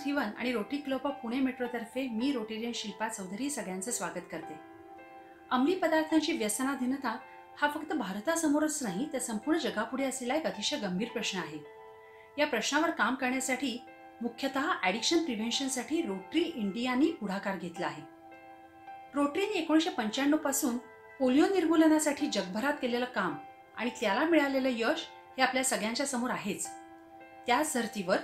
3131 आणि Rotary Club of Pune मेट्रोतर्फे मी रोटेरियन शिल्पा चौधरी सगळ्यांचं स्वागत करते. अंमली पदार्थांची व्यसनाधीनता हा फक्त भारतासमोरच नाही तर संपूर्ण जगापुढे असलेला एक अतिशय गंभीर प्रश्न आहे. या प्रश्नावर काम करण्यासाठी मुख्यतः ॲडिक्शन प्रिव्हेन्शनसाठी रोटरी इंडियानी पुढाकार घेतला आहे. रोटरीने 1995 पासून पोलिओ निर्मूलनासाठी जगभरात केलेलं काम आणि त्याला मिळालेलं यश हे आपल्या सगळ्यांच्या समोर आहेच. त्याच धर्तीवर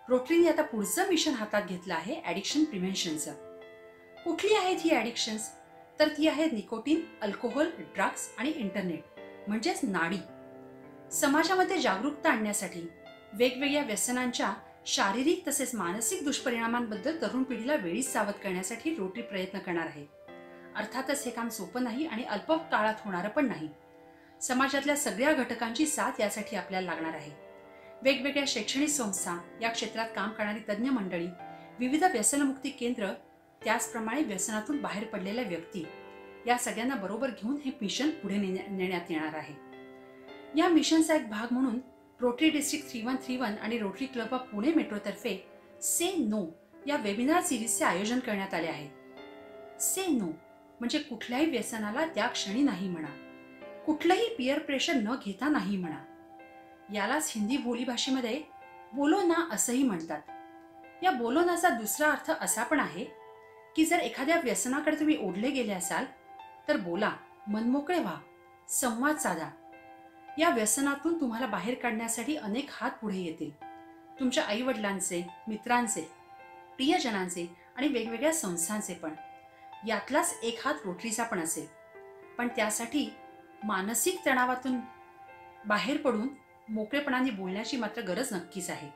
रोटरीने आता पुढचं मिशन हातात घेतलं आहे ॲडिक्शन प्रिव्हेन्शनचं. कुठली आहेत ही ॲडिक्शन्स? तर ती आहेत निकोटीन, अल्कोहोल, ड्रग्स आणि इंटरनेट म्हणजेच नाडी. समाजामध्ये जागरूकता आणण्यासाठी वेगवेगळ्या व्यसनांच्या शारीरिक तसेच मानसिक दुष्परिणामांबद्दल तरुण पिढीला वेळीच सावध करण्यासाठी रोटरी प्रयत्न करणार आहे. अर्थातच हे काम सोपं नाही आणि अल्प काळात होणारं पण नाही. समाजातल्या सगळ्या घटकांची साथ यासाठी आपल्याला लागणार आहे. वेगवेगळ्या शैक्षणिक संस्था, या क्षेत्रात काम करणारी तज्ज्ञ मंडळी, विविध व्यसनमुक्ती केंद्र, त्याचप्रमाणे व्यसनातून बाहेर पडलेल्या व्यक्ती, या सगळ्यांना बरोबर घेऊन हे मिशन पुढे नेण्यात येणार आहे. या मिशनचा एक भाग म्हणून रोटरी डिस्ट्रिक्ट 3131 आणि रोटरी क्लब ऑफ पुणे मेट्रोतर्फे से नो या वेबिनार सिरीजचे आयोजन करण्यात आले आहे. से नो म्हणजे कुठल्याही व्यसनाला त्या क्षणी नाही म्हणा, कुठलंही पियर प्रेशर न घेता नाही म्हणा. यालाच हिंदी बोलीभाषेमध्ये बोलो ना असंही म्हणतात. या बोलो नाचा दुसरा अर्थ असा पण आहे की जर एखाद्या व्यसनाकडे तुम्ही ओढले गेले असाल तर बोला, मनमोकळे व्हा, संवाद साधा. या व्यसनातून तुम्हाला बाहेर काढण्यासाठी अनेक हात पुढे येतील. तुमच्या आई वडिलांचे, मित्रांचे, प्रियजनांचे आणि वेगवेगळ्या संस्थांचे पण. यातलाच एक हात रोटरीचा पण असेल. पण त्यासाठी मानसिक तणावातून बाहेर पडून मोकळेपणाने बोलण्याची मात्र गरज नक्कीच आहे.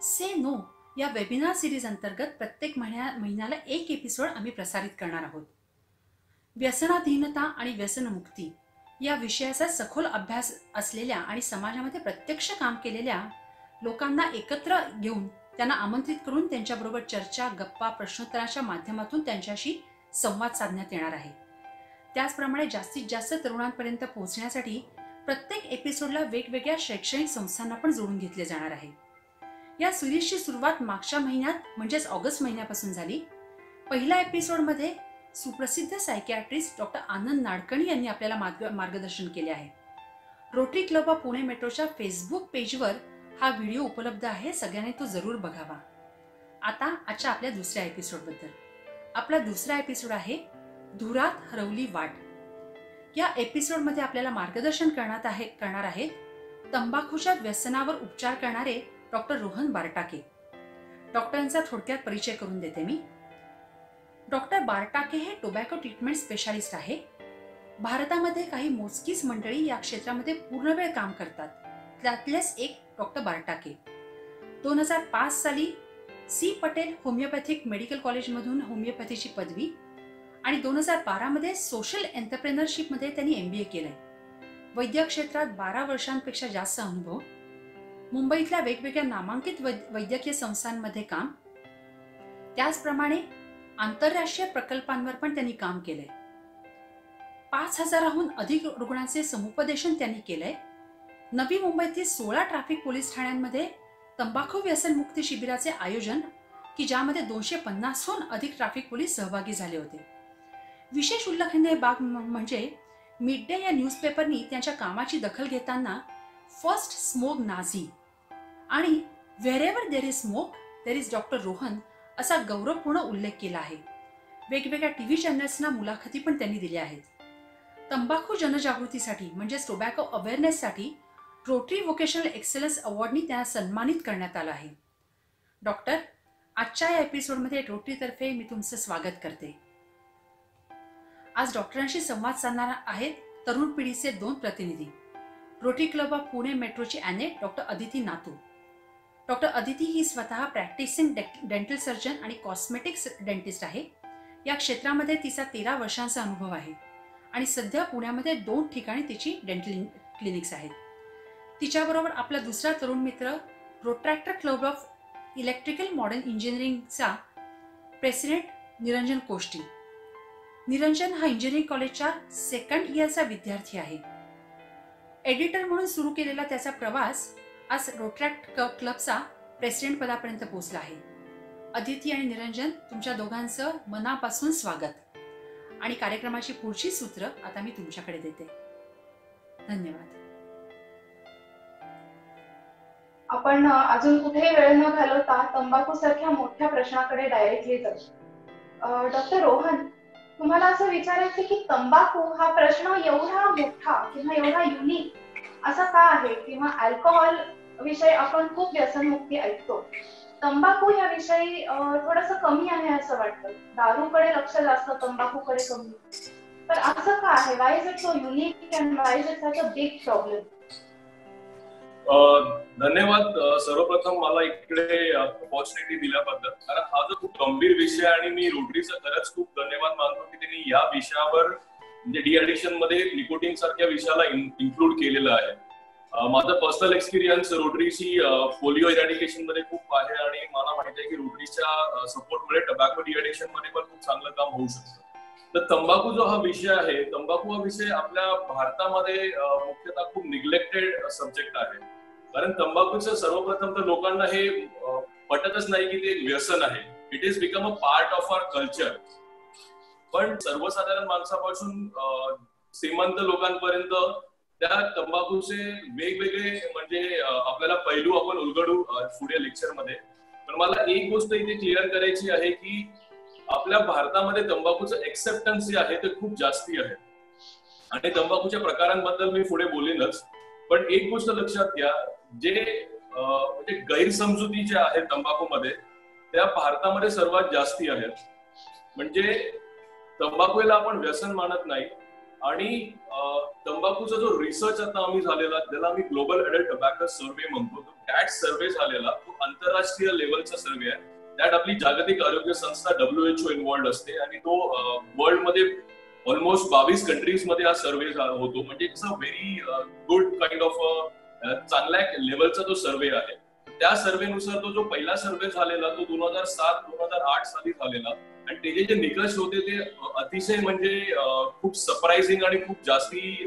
से नो या वेबिनार सिरीज अंतर्गत प्रत्येक महिन्याला एक एपिसोड आम्ही प्रसारित करणार आहोत. व्यसनाधीनता आणि व्यसनमुक्ती या विषयाचा सखोल अभ्यास असलेल्या आणि समाजामध्ये प्रत्यक्ष काम केलेल्या लोकांना एकत्र घेऊन त्यांना आमंत्रित करून त्यांच्याबरोबर चर्चा, गप्पा, प्रश्नोत्तराच्या माध्यमातून त्यांच्याशी संवाद साधण्यात येणार आहे. त्याचप्रमाणे जास्तीत जास्त तरुणांपर्यंत पोहोचण्यासाठी प्रत्येक एपिसोडला वेगवेगळ्या शैक्षणिक संस्थांना पण जोडून घेतले जाणार आहे. या सिरीजची सुरुवात मागच्या महिन्यात म्हणजेच ऑगस्ट महिन्यापासून झाली. पहिल्या एपिसोडमध्ये सुप्रसिद्ध सायकियाट्रिस्ट डॉक्टर आनंद नाडकर्णी यांनी आपल्याला मार्गदर्शन केले आहे. रोटरी क्लब ऑफ पुणे मेट्रोच्या फेसबुक पेजवर हा व्हिडिओ उपलब्ध आहे. सगळ्यांनी तो जरूर बघावा. आता आजच्या आपल्या दुसऱ्या एपिसोडबद्दल. आपला दुसरा एपिसोड आहे धुरात हरवली वाट. या एपिसोडमध्ये आपल्याला मार्गदर्शन करणार आहेत तंबाखूच्या व्यसनावर उपचार करणारे डॉक्टर रोहन बारटाके. डॉक्टरांचा थोडक्यात परिचय करून देते मी. डॉक्टर बारटाके हे टोबॅको ट्रीटमेंट स्पेशालिस्ट आहे. भारतामध्ये काही मोजकीच मंडळी या क्षेत्रामध्ये पूर्ण वेळ काम करतात. त्यातलेच एक डॉक्टर बारटाके. 2005 साली सी पटेल होमिओपॅथिक मेडिकल कॉलेजमधून होमिओपॅथीची पदवी आणि 2012 मध्ये सोशल एंटरप्रेनरशिप मध्ये त्यांनी MBA केलंय. वैद्यक क्षेत्रात 12 वर्षांपेक्षा जास्त अनुभव. मुंबईतल्या वेगवेगळ्या नामांकित वैद्यकीय संस्थांमध्ये काम. त्याचप्रमाणे आंतरराष्ट्रीय प्रकल्पांवर पण त्यांनी काम केलंय. 5000हून अधिक रुग्णांचे समुपदेशन त्यांनी केलंय. नवी मुंबईतील 16 ट्रॅफिक पोलीस ठाण्यांमध्ये तंबाखू व्यसन मुक्ती शिबिराचे आयोजन की ज्यामध्ये 250हून अधिक ट्रॅफिक पोलीस सहभागी झाले होते. विशेष उल्लेखनीय बाब म्हणजे मिड डे या न्यूजपेपरनी त्यांच्या कामाची दखल घेताना फर्स्ट स्मोक नाझी आणि wherever there is smoke there is doctor Rohan असा गौरवपूर्ण उल्लेख केला आहे. वेगवेगळ्या टीव्ही चॅनल्सना मुलाखती पण त्यांनी दिल्या आहेत. तंबाखू जनजागृतीसाठी म्हणजेच टोबॅको अवेअरनेससाठी रोटरी व्होकेशनल एक्सलन्स अवॉर्डनी त्यांना सन्मानित करण्यात आलं आहे. डॉक्टर, आजच्या या एपिसोडमध्ये रोटरीतर्फे मी तुमचं स्वागत करते. आज डॉक्टरांशी संवाद साधणार आहेत तरुण पिढीचे 2 प्रतिनिधी. रोटरी क्लब ऑफ पुणे मेट्रोची ॲनेट डॉक्टर अदिती नातू. डॉक्टर अदिती ही स्वतः प्रॅक्टिसिंग डेंटल सर्जन आणि कॉस्मेटिक्स डेंटिस्ट आहे. या क्षेत्रामध्ये तिचा 13 वर्षांचा अनुभव आहे आणि सध्या पुण्यामध्ये 2 ठिकाणी तिची डेंटल क्लिनिक्स आहेत. तिच्याबरोबर आपला दुसरा तरुण मित्र Rotaractor club of electrical modern इंजिनिअरिंगचा प्रेसिडेंट निरंजन कोष्टी. निरंजन हा इंजिनिअरिंग कॉलेजच्या 2nd इयरचा विद्यार्थी आहे. एडिटर म्हणून सुरू केलेला त्याचा प्रवास आज रोट्रॅक्ट क्लबचा प्रेसिडेंट पदापर्यंत पोहोचला आहे. अदिती आणि निरंजन, तुमच्या दोघांचं मनापासून स्वागत. आणि कार्यक्रमाची पुढची सूत्र आता मी तुमच्याकडे देते. धन्यवाद. आपण अजून कुठेही वेळ न घालवता तंबाखू सारख्या मोठ्या प्रश्नाकडे डायरेक्टली जाऊ. डॉक्टर रोहन, तुम्हाला असं विचारायचं की तंबाखू हा प्रश्न एवढा मोठा किंवा एवढा युनिक असा का आहे, किंवा अल्कोहोल विषयी आपण खूप व्यसनमुक्ती ऐकतो, तंबाखू या विषयी थोडंसं कमी आहे असं वाटतं. दारूकडे लक्ष जास्त, तंबाखूकडे कमी. तर असं का आहे? Why is it so unique and why is it such a big problem? धन्यवाद. सर्वप्रथम मला इकडे अपॉर्च्युनिटी दिल्याबद्दल, कारण हा जो खूप गंभीर विषय आणि मी रोटरीचा खरंच खूप धन्यवाद मानतो की त्यांनी या विषयावर म्हणजे डी ॲडिक्शन मध्ये निकोटीन सारख्या विषयाला इन्क्लूड केलेलं आहे. माझा पर्सनल एक्सपिरियन्स रोटरीची पोलिओ इरॅडिकेशन मध्ये खूप आहे आणि मला माहिती आहे की रोटरीच्या सपोर्टमुळे टबॅको डी ॲडिक्शन मध्ये पण खूप चांगलं काम होऊ शकतं. तर तंबाखू जो हा विषय आहे, तंबाखू हा विषय आपल्या भारतामध्ये मुख्यतः खूप निग्लेक्टेड सब्जेक्ट आहे. कारण तंबाखूचं सर्वप्रथम तर लोकांना हे पटतच नाही की ते एक व्यसन आहे. It is become a part of our culture. पण सर्वसाधारण माणसापासून श्रीमंत लोकांपर्यंत त्या तंबाखूचे वेगवेगळे म्हणजे आपल्याला पैलू आपण उलगडू पुढे लेक्चरमध्ये. पण मला एक गोष्ट इथे क्लिअर करायची आहे की आपल्या भारतामध्ये तंबाखूचं एक्सेप्टन्स जे आहे ते खूप जास्ती आहे आणि तंबाखूच्या प्रकारांबद्दल मी पुढे बोलेनच. पण एक गोष्ट लक्षात घ्या, जे म्हणजे गैरसमजुती ज्या आहेत तंबाखूमध्ये त्या भारतामध्ये सर्वात जास्ती आहेत. म्हणजे तंबाखूला आपण व्यसन मानत नाही आणि तंबाखूचा जो रिसर्च आता आम्ही झालेला, त्याला आम्ही ग्लोबल अडल्ट टबॅको सर्व्हे म्हणतो, दॅट सर्व्हे झालेला तो आंतरराष्ट्रीय लेवलचा सर्व्हे आहे. त्यात आपली जागतिक आरोग्य संस्था WHO इन्व्हॉल्ड असते आणि तो वर्ल्ड मध्ये ऑलमोस्ट 22 कंट्रीज मध्ये हा सर्व्हे होतो. म्हणजे it's a very good kind of चांगल्या लेवलचा तो सर्व्हे आहे. त्या सर्व्हेनुसार तो जो पहिला सर्व्हे झालेला तो 2007-2008 साली झालेला आणि त्याचे जे निकष होते ते अतिशय म्हणजे खूप सरप्राइझिंग आणि खूप जास्ती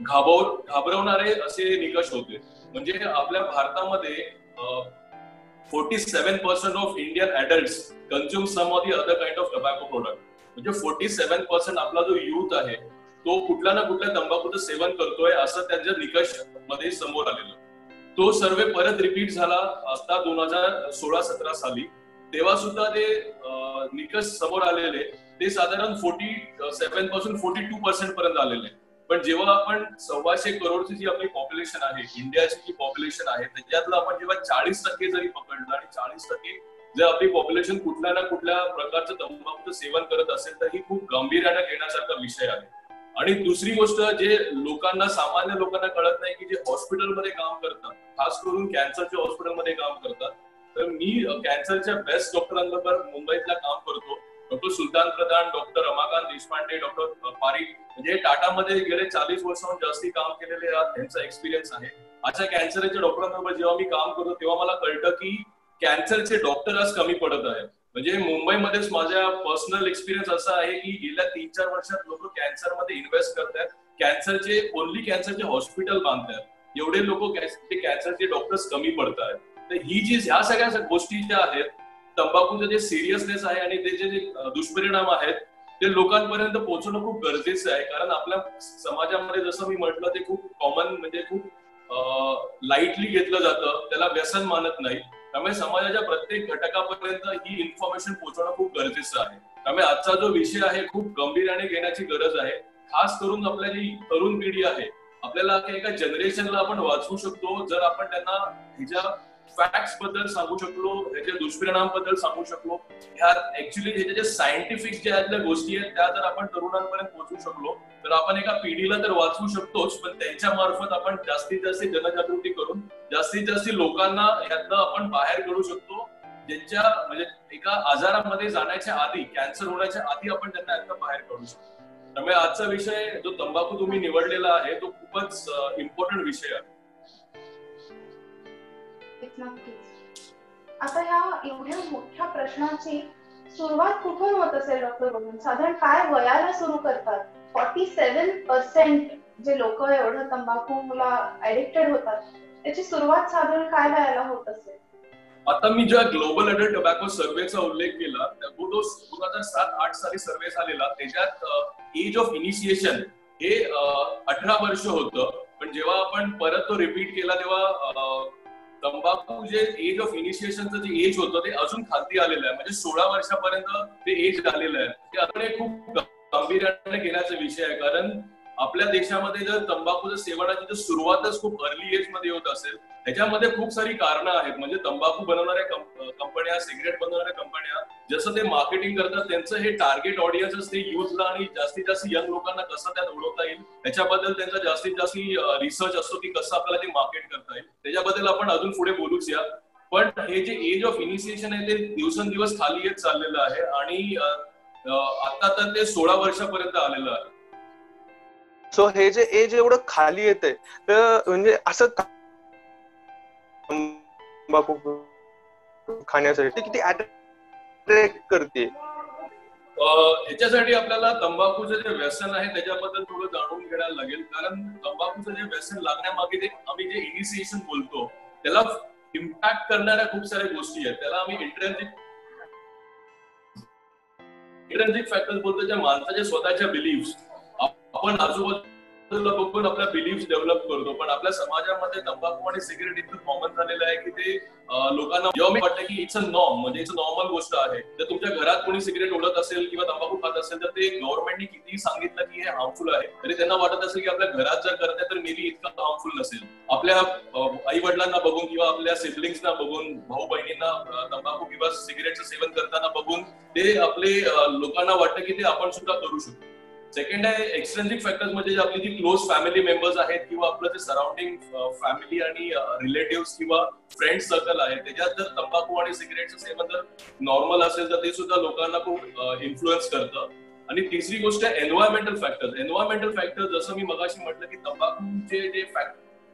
घाबरवणारे असे निकष होते. म्हणजे आपल्या भारतामध्ये 47% of Indian adults consume some of the other kind of tobacco product. म्हणजे 47% आपला जो युथ आहे तो कुठल्या ना कुठल्या तंबाखूचं सेवन करतोय असं त्यांच्या निकष मध्ये समोर आलेलं. तो सर्वे परत रिपीट झाला असता 2016-17 साली. तेव्हा सुद्धा ते निकष समोर आलेले ते साधारण 47 पासून 42% पर्यंत आलेले. पण जेव्हा आपण 125 करोडची जी आपली पॉप्युलेशन आहे, इंडियाची जी पॉप्युलेशन आहे, त्याच्यातलं आपण जेव्हा 40% जरी पकडलं आणि 40% जर आपली पॉप्युलेशन कुठल्या ना कुठल्या प्रकारचं तंबाखूचं सेवन करत असेल तर ही खूप गांभीर्याने घेण्यासारखा विषय आहे. आणि दुसरी गोष्ट जे लोकांना, सामान्य लोकांना कळत नाही की जे हॉस्पिटलमध्ये काम करतात, खास करून कॅन्सरच्या हॉस्पिटलमध्ये काम करतात, तर मी कॅन्सरच्या बेस्ट डॉक्टरांबरोबर मुंबईतला काम करतो. डॉक्टर सुलतान प्रधान, डॉक्टर रमाकांत देशपांडे, डॉक्टर पारिक, म्हणजे टाटामध्ये गेले 40 वर्षांहून जास्ती काम केलेले त्यांचा एक्सपिरियन्स आहे. अशा कॅन्सरच्या डॉक्टरांबरोबर जेव्हा मी काम करतो तेव्हा मला कळतं की कॅन्सरचे डॉक्टर आज कमी पडत आहेत. म्हणजे मुंबईमध्येच माझ्या पर्सनल एक्सपिरियन्स असा आहे की गेल्या 3-4 वर्षात लोक कॅन्सरमध्ये इन्व्हेस्ट करतात, ओनली कॅन्सरचे हॉस्पिटल बांधतात, एवढे लोक कॅन्सरचे डॉक्टर्स कमी पडत आहेत. तर ही जी ह्या सगळ्या गोष्टी ज्या आहेत, तंबाखूचं जे सिरियसनेस आहे आणि त्याचे जे दुष्परिणाम आहेत ते लोकांपर्यंत पोहोचणं खूप गरजेचं आहे. कारण आपल्या समाजामध्ये जसं मी म्हटलं ते खूप कॉमन, म्हणजे खूप लाईटली घेतलं जातं, त्याला व्यसन मानत नाही. त्यामुळे समाजाच्या प्रत्येक घटकापर्यंत ही इन्फॉर्मेशन पोहोचवणं खूप गरजेचं आहे. त्यामुळे आजचा जो विषय आहे खूप गंभीर्याने घेण्याची गरज आहे. खास करून आपल्या जी तरुण पिढी आहे, आपल्याला एका जनरेशनला आपण वाचवू शकतो जर आपण त्यांना ह्याच्या फॅक्ट्स बद्दल सांगू शकलो, ह्याच्या दुष्परिणाम बद्दल सांगू शकलो. ह्या ऍक्च्युली ह्याच्या ज्या सायंटिफिक ज्या गोष्टी आहेत त्या जर आपण तरुणांपर्यंत पोहोचू शकलो तर आपण एका पिढीला तर वाचवू शकतोच, पण त्यांच्या मार्फत आपण जास्तीत जास्त जनजागृती करून जास्तीत जास्त लोकांना यातनं आपण बाहेर काढू शकतो, ज्यांच्या म्हणजे एका आजारामध्ये जाण्याच्या आधी, कॅन्सर होण्याच्या आधी आपण त्यांना यातनं बाहेर काढू शकतो. त्यामुळे आजचा विषय जो तंबाखू तुम्ही निवडलेला आहे तो खूपच इम्पॉर्टंट विषय आहे. आता ह्या एवढ्या मोठ्या प्रश्नाची सुरुवात कुठून होत असेल डॉक्टर रोहन? साधारण काय वयाला सुरू करतात? 47% जे लोक एवढं तंबाखूला ऍडिक्टेड होतात त्याची सुरुवात साधारण काय वयाला होत असेल? आता मी ज्या ग्लोबल अडल्ट टबॅको सर्व्हेचा उल्लेख केला, तो 2007-8 साली सर्व्हे झालेला. त्याच्यात एज ऑफ इनिशिएशन हे 18 वर्ष होतं. पण जेव्हा आपण परत तो रिपीट केला तेव्हा तंबाखू जे एज ऑफ इनिशिएशनचं जे एज होतं ते अजून खाली आलेलं आहे. म्हणजे 16 वर्षापर्यंत ते एज आलेलं आहे. ते आपण खूप गांभीर्याने घेण्याचा विषय आहे. कारण आपल्या देशामध्ये जर तंबाखूचं सेवनाची जर सुरुवातच खूप अर्ली एज मध्ये होत असेल, त्याच्यामध्ये खूप सारी कारणं आहेत. म्हणजे तंबाखू बनवणाऱ्या कंपन्या, सिगरेट बनवणाऱ्या कंपन्या जसं ते मार्केटिंग करतात, त्यांचं हे टार्गेट ऑडियन्स असते युथला आणि जास्तीत जास्त यंग लोकांना कसं त्यात ओळखता येईल त्याच्याबद्दल त्यांचा जास्तीत जास्त रिसर्च असतो की कसं आपल्याला ते मार्केट करता येईल. त्याच्याबद्दल आपण अजून पुढे बोलूच या. पण हे जे एज ऑफ इनिशिएशन आहे ते दिवसेंदिवस खाली येत चाललेलं आहे आणि आता तर ते 16 वर्षापर्यंत आलेलं आहे. सो हे जे एज एवढं खाली येते तर म्हणजे असं तंबाखू खाण्यासाठी किती अट्रॅक्ट करते? ह्याच्यासाठी आपल्याला तंबाखूचं जे व्यसन आहे त्याच्याबद्दल थोडं जाणून घ्यायला लागेल. कारण तंबाखूचं जे व्यसन लागण्यामागे आम्ही जे इनिशिएशन बोलतो त्याला इम्पॅक्ट करणाऱ्या खूप साऱ्या गोष्टी आहेत. त्याला आम्ही इंट्रेन्सिक फॅक्टर्स बोलतो, ज्या माणसाच्या स्वतःच्या बिलीफ्स आपण आजूबाजूला बघून आपल्या बिलीफ्स डेव्हलप करतो. पण आपल्या समाजामध्ये तंबाखू आणि सिगरेट इतकं कॉमन झालेलं आहे की ते लोकांना जेव्हा मी वाटतं की इट्स अ नॉर्म, म्हणजे इट्स अ नॉर्मल गोष्ट आहे. जर तुमच्या घरात कोणी सिगरेट ओढत असेल किंवा तंबाखू खात असेल तर ते गव्हर्नमेंटने कितीही सांगितलं की हे हार्मफुल आहे तरी त्यांना वाटत असेल की आपल्या घरात जर करताय तर मे बी इतकं हार्मफुल नसेल. आपल्या आई वडिलांना बघून किंवा आपल्या सिबलिंग्सना बघून, भाऊ बहिणींना तंबाखू किंवा सिगरेटचं सेवन करताना बघून ते आपले लोकांना वाटतं की ते आपण सुद्धा करू शकतो. सेकंड आहे एक्सट्रिन्सिक फॅक्टर्स, म्हणजे आपली जी क्लोज फॅमिली मेंबर्स आहेत किंवा आपलं जे सराउंडिंग फॅमिली आणि रिलेटिव्ह किंवा फ्रेंड सर्कल आहे त्याच्यात जर तंबाखू आणि सिगरेटचं सेवन जर नॉर्मल असेल तर ते सुद्धा लोकांना खूप इन्फ्लुएन्स करतं. आणि तिसरी गोष्ट आहे एन्व्हायरमेंटल फॅक्टर्स. एन्व्हायरमेंटल फॅक्टर्स जसं मी मगाशी म्हटलं की तंबाखूचे जे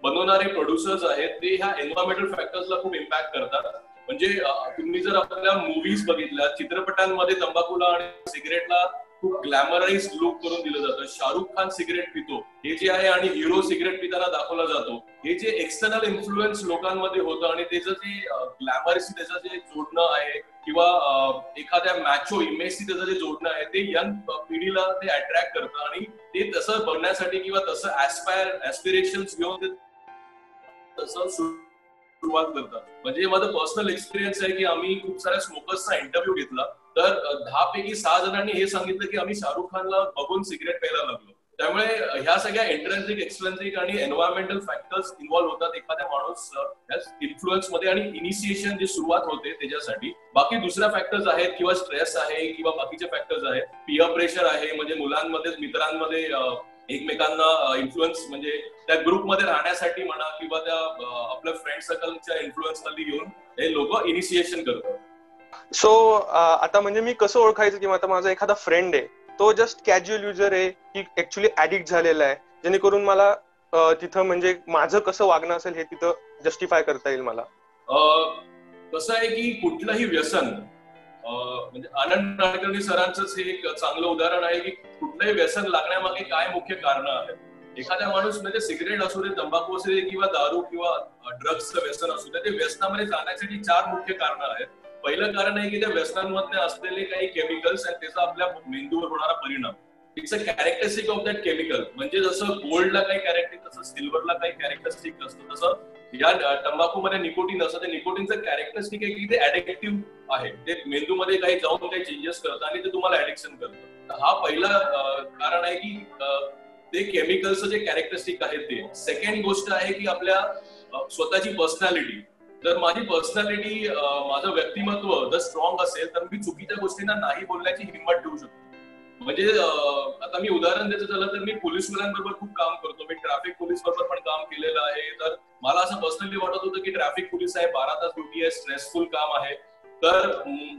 बनवणारे प्रोड्युसर्स आहेत ते ह्या एन्व्हायरमेंटल फॅक्टर्सला खूप इम्पॅक्ट करतात. म्हणजे तुम्ही जर आपल्या मूव्हीज बघितल्या, चित्रपटांमध्ये तंबाखूला आणि सिगरेटला खूप ग्लॅमराइज लुक करून दिलं जातं. शाहरुख खान सिगरेट पितो हे जे आहे आणि हिरो सिगरेट पिताना दाखवला जातो, हे जे एक्सटर्नल इन्फ्लुएन्स लोकांमध्ये होतं आणि त्याचं जे ग्लॅमरशी त्याचं जे जोडणं आहे किंवा एखाद्या मॅचो इमेजशी त्याचं जे जोडणं आहे ते यंग पिढीला ते अट्रॅक्ट करतं आणि ते तसं बनण्यासाठी किंवा तसं ऍस्पिरेशन्स घेऊन ते तसं सुरुवात करतात. म्हणजे माझं पर्सनल एक्सपिरियन्स आहे की आम्ही खूप साऱ्या स्मोकर्सचा इंटरव्ह्यू घेतला तर 10 पैकी 6 जणांनी हे सांगितलं की आम्ही शाहरुख खानला बघून सिगरेट प्यायला लागलो. त्यामुळे ह्या सगळ्या इंट्रेन्सिक, एक्सट्रिन्सिक आणि एन्व्हायरमेंटल फॅक्टर्स इन्व्हॉल्व्ह होतात एखाद्या माणूस इन्फ्लुएन्स मध्ये आणि इनिशिएशन जी सुरुवात होते त्याच्यासाठी. बाकी दुसऱ्या फॅक्टर्स आहेत किंवा स्ट्रेस आहे किंवा बाकीचे फॅक्टर्स आहेत. पियर प्रेशर आहे, म्हणजे मुलांमध्ये मित्रांमध्ये एकमेकांना इन्फ्लुएन्स, म्हणजे त्या ग्रुपमध्ये राहण्यासाठी म्हणा किंवा त्या आपल्या फ्रेंड सर्कलच्या इन्फ्लुएन्स खाली घेऊन हे लोक इनिशिएशन करतात. सो आता म्हणजे मी कसं ओळखायचं किंवा आता माझा एखादा फ्रेंड आहे तो जस्ट कॅज्युअल युजर आहे की ऍक्च्युअली ऍडिक्ट झालेला आहे, जेणेकरून मला तिथं म्हणजे माझं कसं वागणं असेल हे तिथं जस्टिफाय करता येईल मला? कसं आहे की कुठलंही व्यसन, म्हणजे आनंद नाडकर्णी सरांचंच हे एक चांगलं उदाहरण आहे की कुठलंही व्यसन लागण्यामागे काय मुख्य कारणं आहेत. एखाद्या माणूस म्हणजे सिगरेट असू दे, तंबाखू असू दे किंवा दारू किंवा ड्रग्सचं व्यसन असू दे, ते व्यसनामध्ये जाण्यासाठी 4 मुख्य कारणं आहेत. पहिलं कारण आहे की त्या व्यसनांमध्ये असलेले काही केमिकल्स आणि त्याचा आपल्या मेंदूवर होणारा परिणाम. It's a characteristic of that chemical. म्हणजे जसं गोल्डला काही कॅरेक्टरिस्टिक तसं सिल्वरला काही कॅरेक्टरिस्टिक असतं, तसं या तंबाखूमध्ये निकोटीन असतं. ते निकोटीनचं कॅरेक्टरिस्टिक आहे की ते ऍडिक्टिव्ह आहे, ते मेंदूमध्ये काही जाऊन काही चेंजेस करतं आणि ते तुम्हाला ऍडिक्शन करतं. हा पहिला कारण आहे की ते केमिकलचं जे कॅरेक्टरिस्टिक आहे ते. सेकंड गोष्ट आहे की आपल्या स्वतःची पर्सनॅलिटी. जर माझी पर्सनॅलिटी, माझं व्यक्तिमत्व जर स्ट्रॉंग असेल तर मी चुकीच्या गोष्टींना नाही बोलण्याची हिंमत ठेवू शकतो. म्हणजे आता मी उदाहरण द्यायचं झालं तर मी पोलीसवाल्यांबरोबर खूप काम करतो. मी ट्रॅफिक पोलीस बरोबर पण काम केलेलं आहे. तर मला असं पर्सनली वाटत होतं की ट्रॅफिक पोलीस आहे, 12 तास ड्युटी आहे, स्ट्रेसफुल काम आहे, तर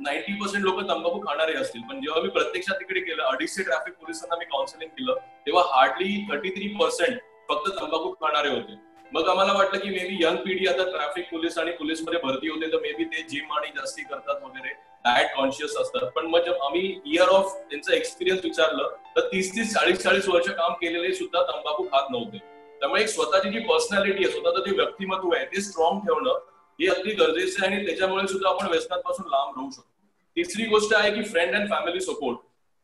90% लोक तंबाखू खाणारे असतील. पण जेव्हा मी प्रत्यक्षात तिकडे गेलं, 250 ट्रॅफिक पोलिसांना मी काउन्सिलिंग केलं, तेव्हा हार्डली 33% फक्त तंबाखू खाणारे होते. मग आम्हाला वाटलं की मे बी यंग पिढी आता ट्रॅफिक पोलीस आणि पोलीसमध्ये भरती होते तर मे बी ते जिम आणि जास्ती करतात वगैरे, डाएट कॉन्शियस असतात. पण मग जब आम्ही इयर ऑफ त्यांचा एक्सपिरियन्स विचारलं तर 30-30, 40-40 वर्ष काम केलेले सुद्धा तंबाखू खात नव्हते. त्यामुळे एक स्वतःची जी पर्सनॅलिटी आहे, स्वतःचं जे व्यक्तिमत्व आहे ते स्ट्रॉंग ठेवणं हे अगदी गरजेचं आहे आणि त्याच्यामुळे सुद्धा आपण व्यसनांपासून लांब राहू शकतो. तिसरी गोष्ट आहे की फ्रेंड अँड फॅमिली सपोर्ट.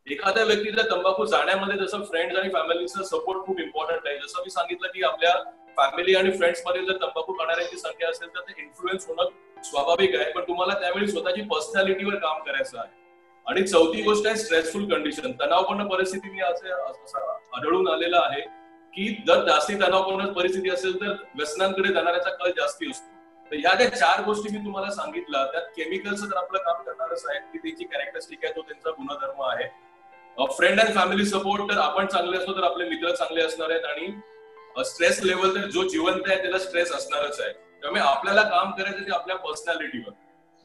एखाद्या व्यक्तीला तंबाखू जाण्यामध्ये जसं फ्रेंड्स आणि फॅमिलीचा सपोर्ट खूप इम्पॉर्टंट आहे. जसं मी सांगितलं की आपल्या फॅमिली आणि फ्रेंड्स मध्ये जर तंबाखू खाणाऱ्यांची संख्या असेल तर ते इन्फ्लुएन्स होणं स्वाभाविक आहे, पण तुम्हाला त्यावेळी स्वतःची पर्सनॅलिटीवर काम करायचं आहे. आणि चौथी गोष्ट आहे स्ट्रेसफुल कंडिशन, तणावपूर्ण परिस्थिती असं आढळून आलेलं आहे की जर जास्ती तणावपूर्ण परिस्थिती असेल तर व्यसनांकडे जाणाऱ्याचा कल जास्ती असतो. तर ह्या ज्या 4 गोष्टी मी तुम्हाला सांगितल्या त्यात केमिकलचं तर आपलं काम करणारच आहे की त्याची कॅरेक्टरिस्टिक आहे, तो त्यांचा गुणधर्म आहे. फ्रेंड अँड फॅमिली सपोर्ट, तर आपण चांगले असतो तर आपले मित्र चांगले असणार आहेत आणि स्ट्रेस लेवल तर जो जिवंत आहे त्याला स्ट्रेस असणारच आहे. त्यामुळे आपल्याला काम करायचं ते आपल्या पर्सनॅलिटीवर.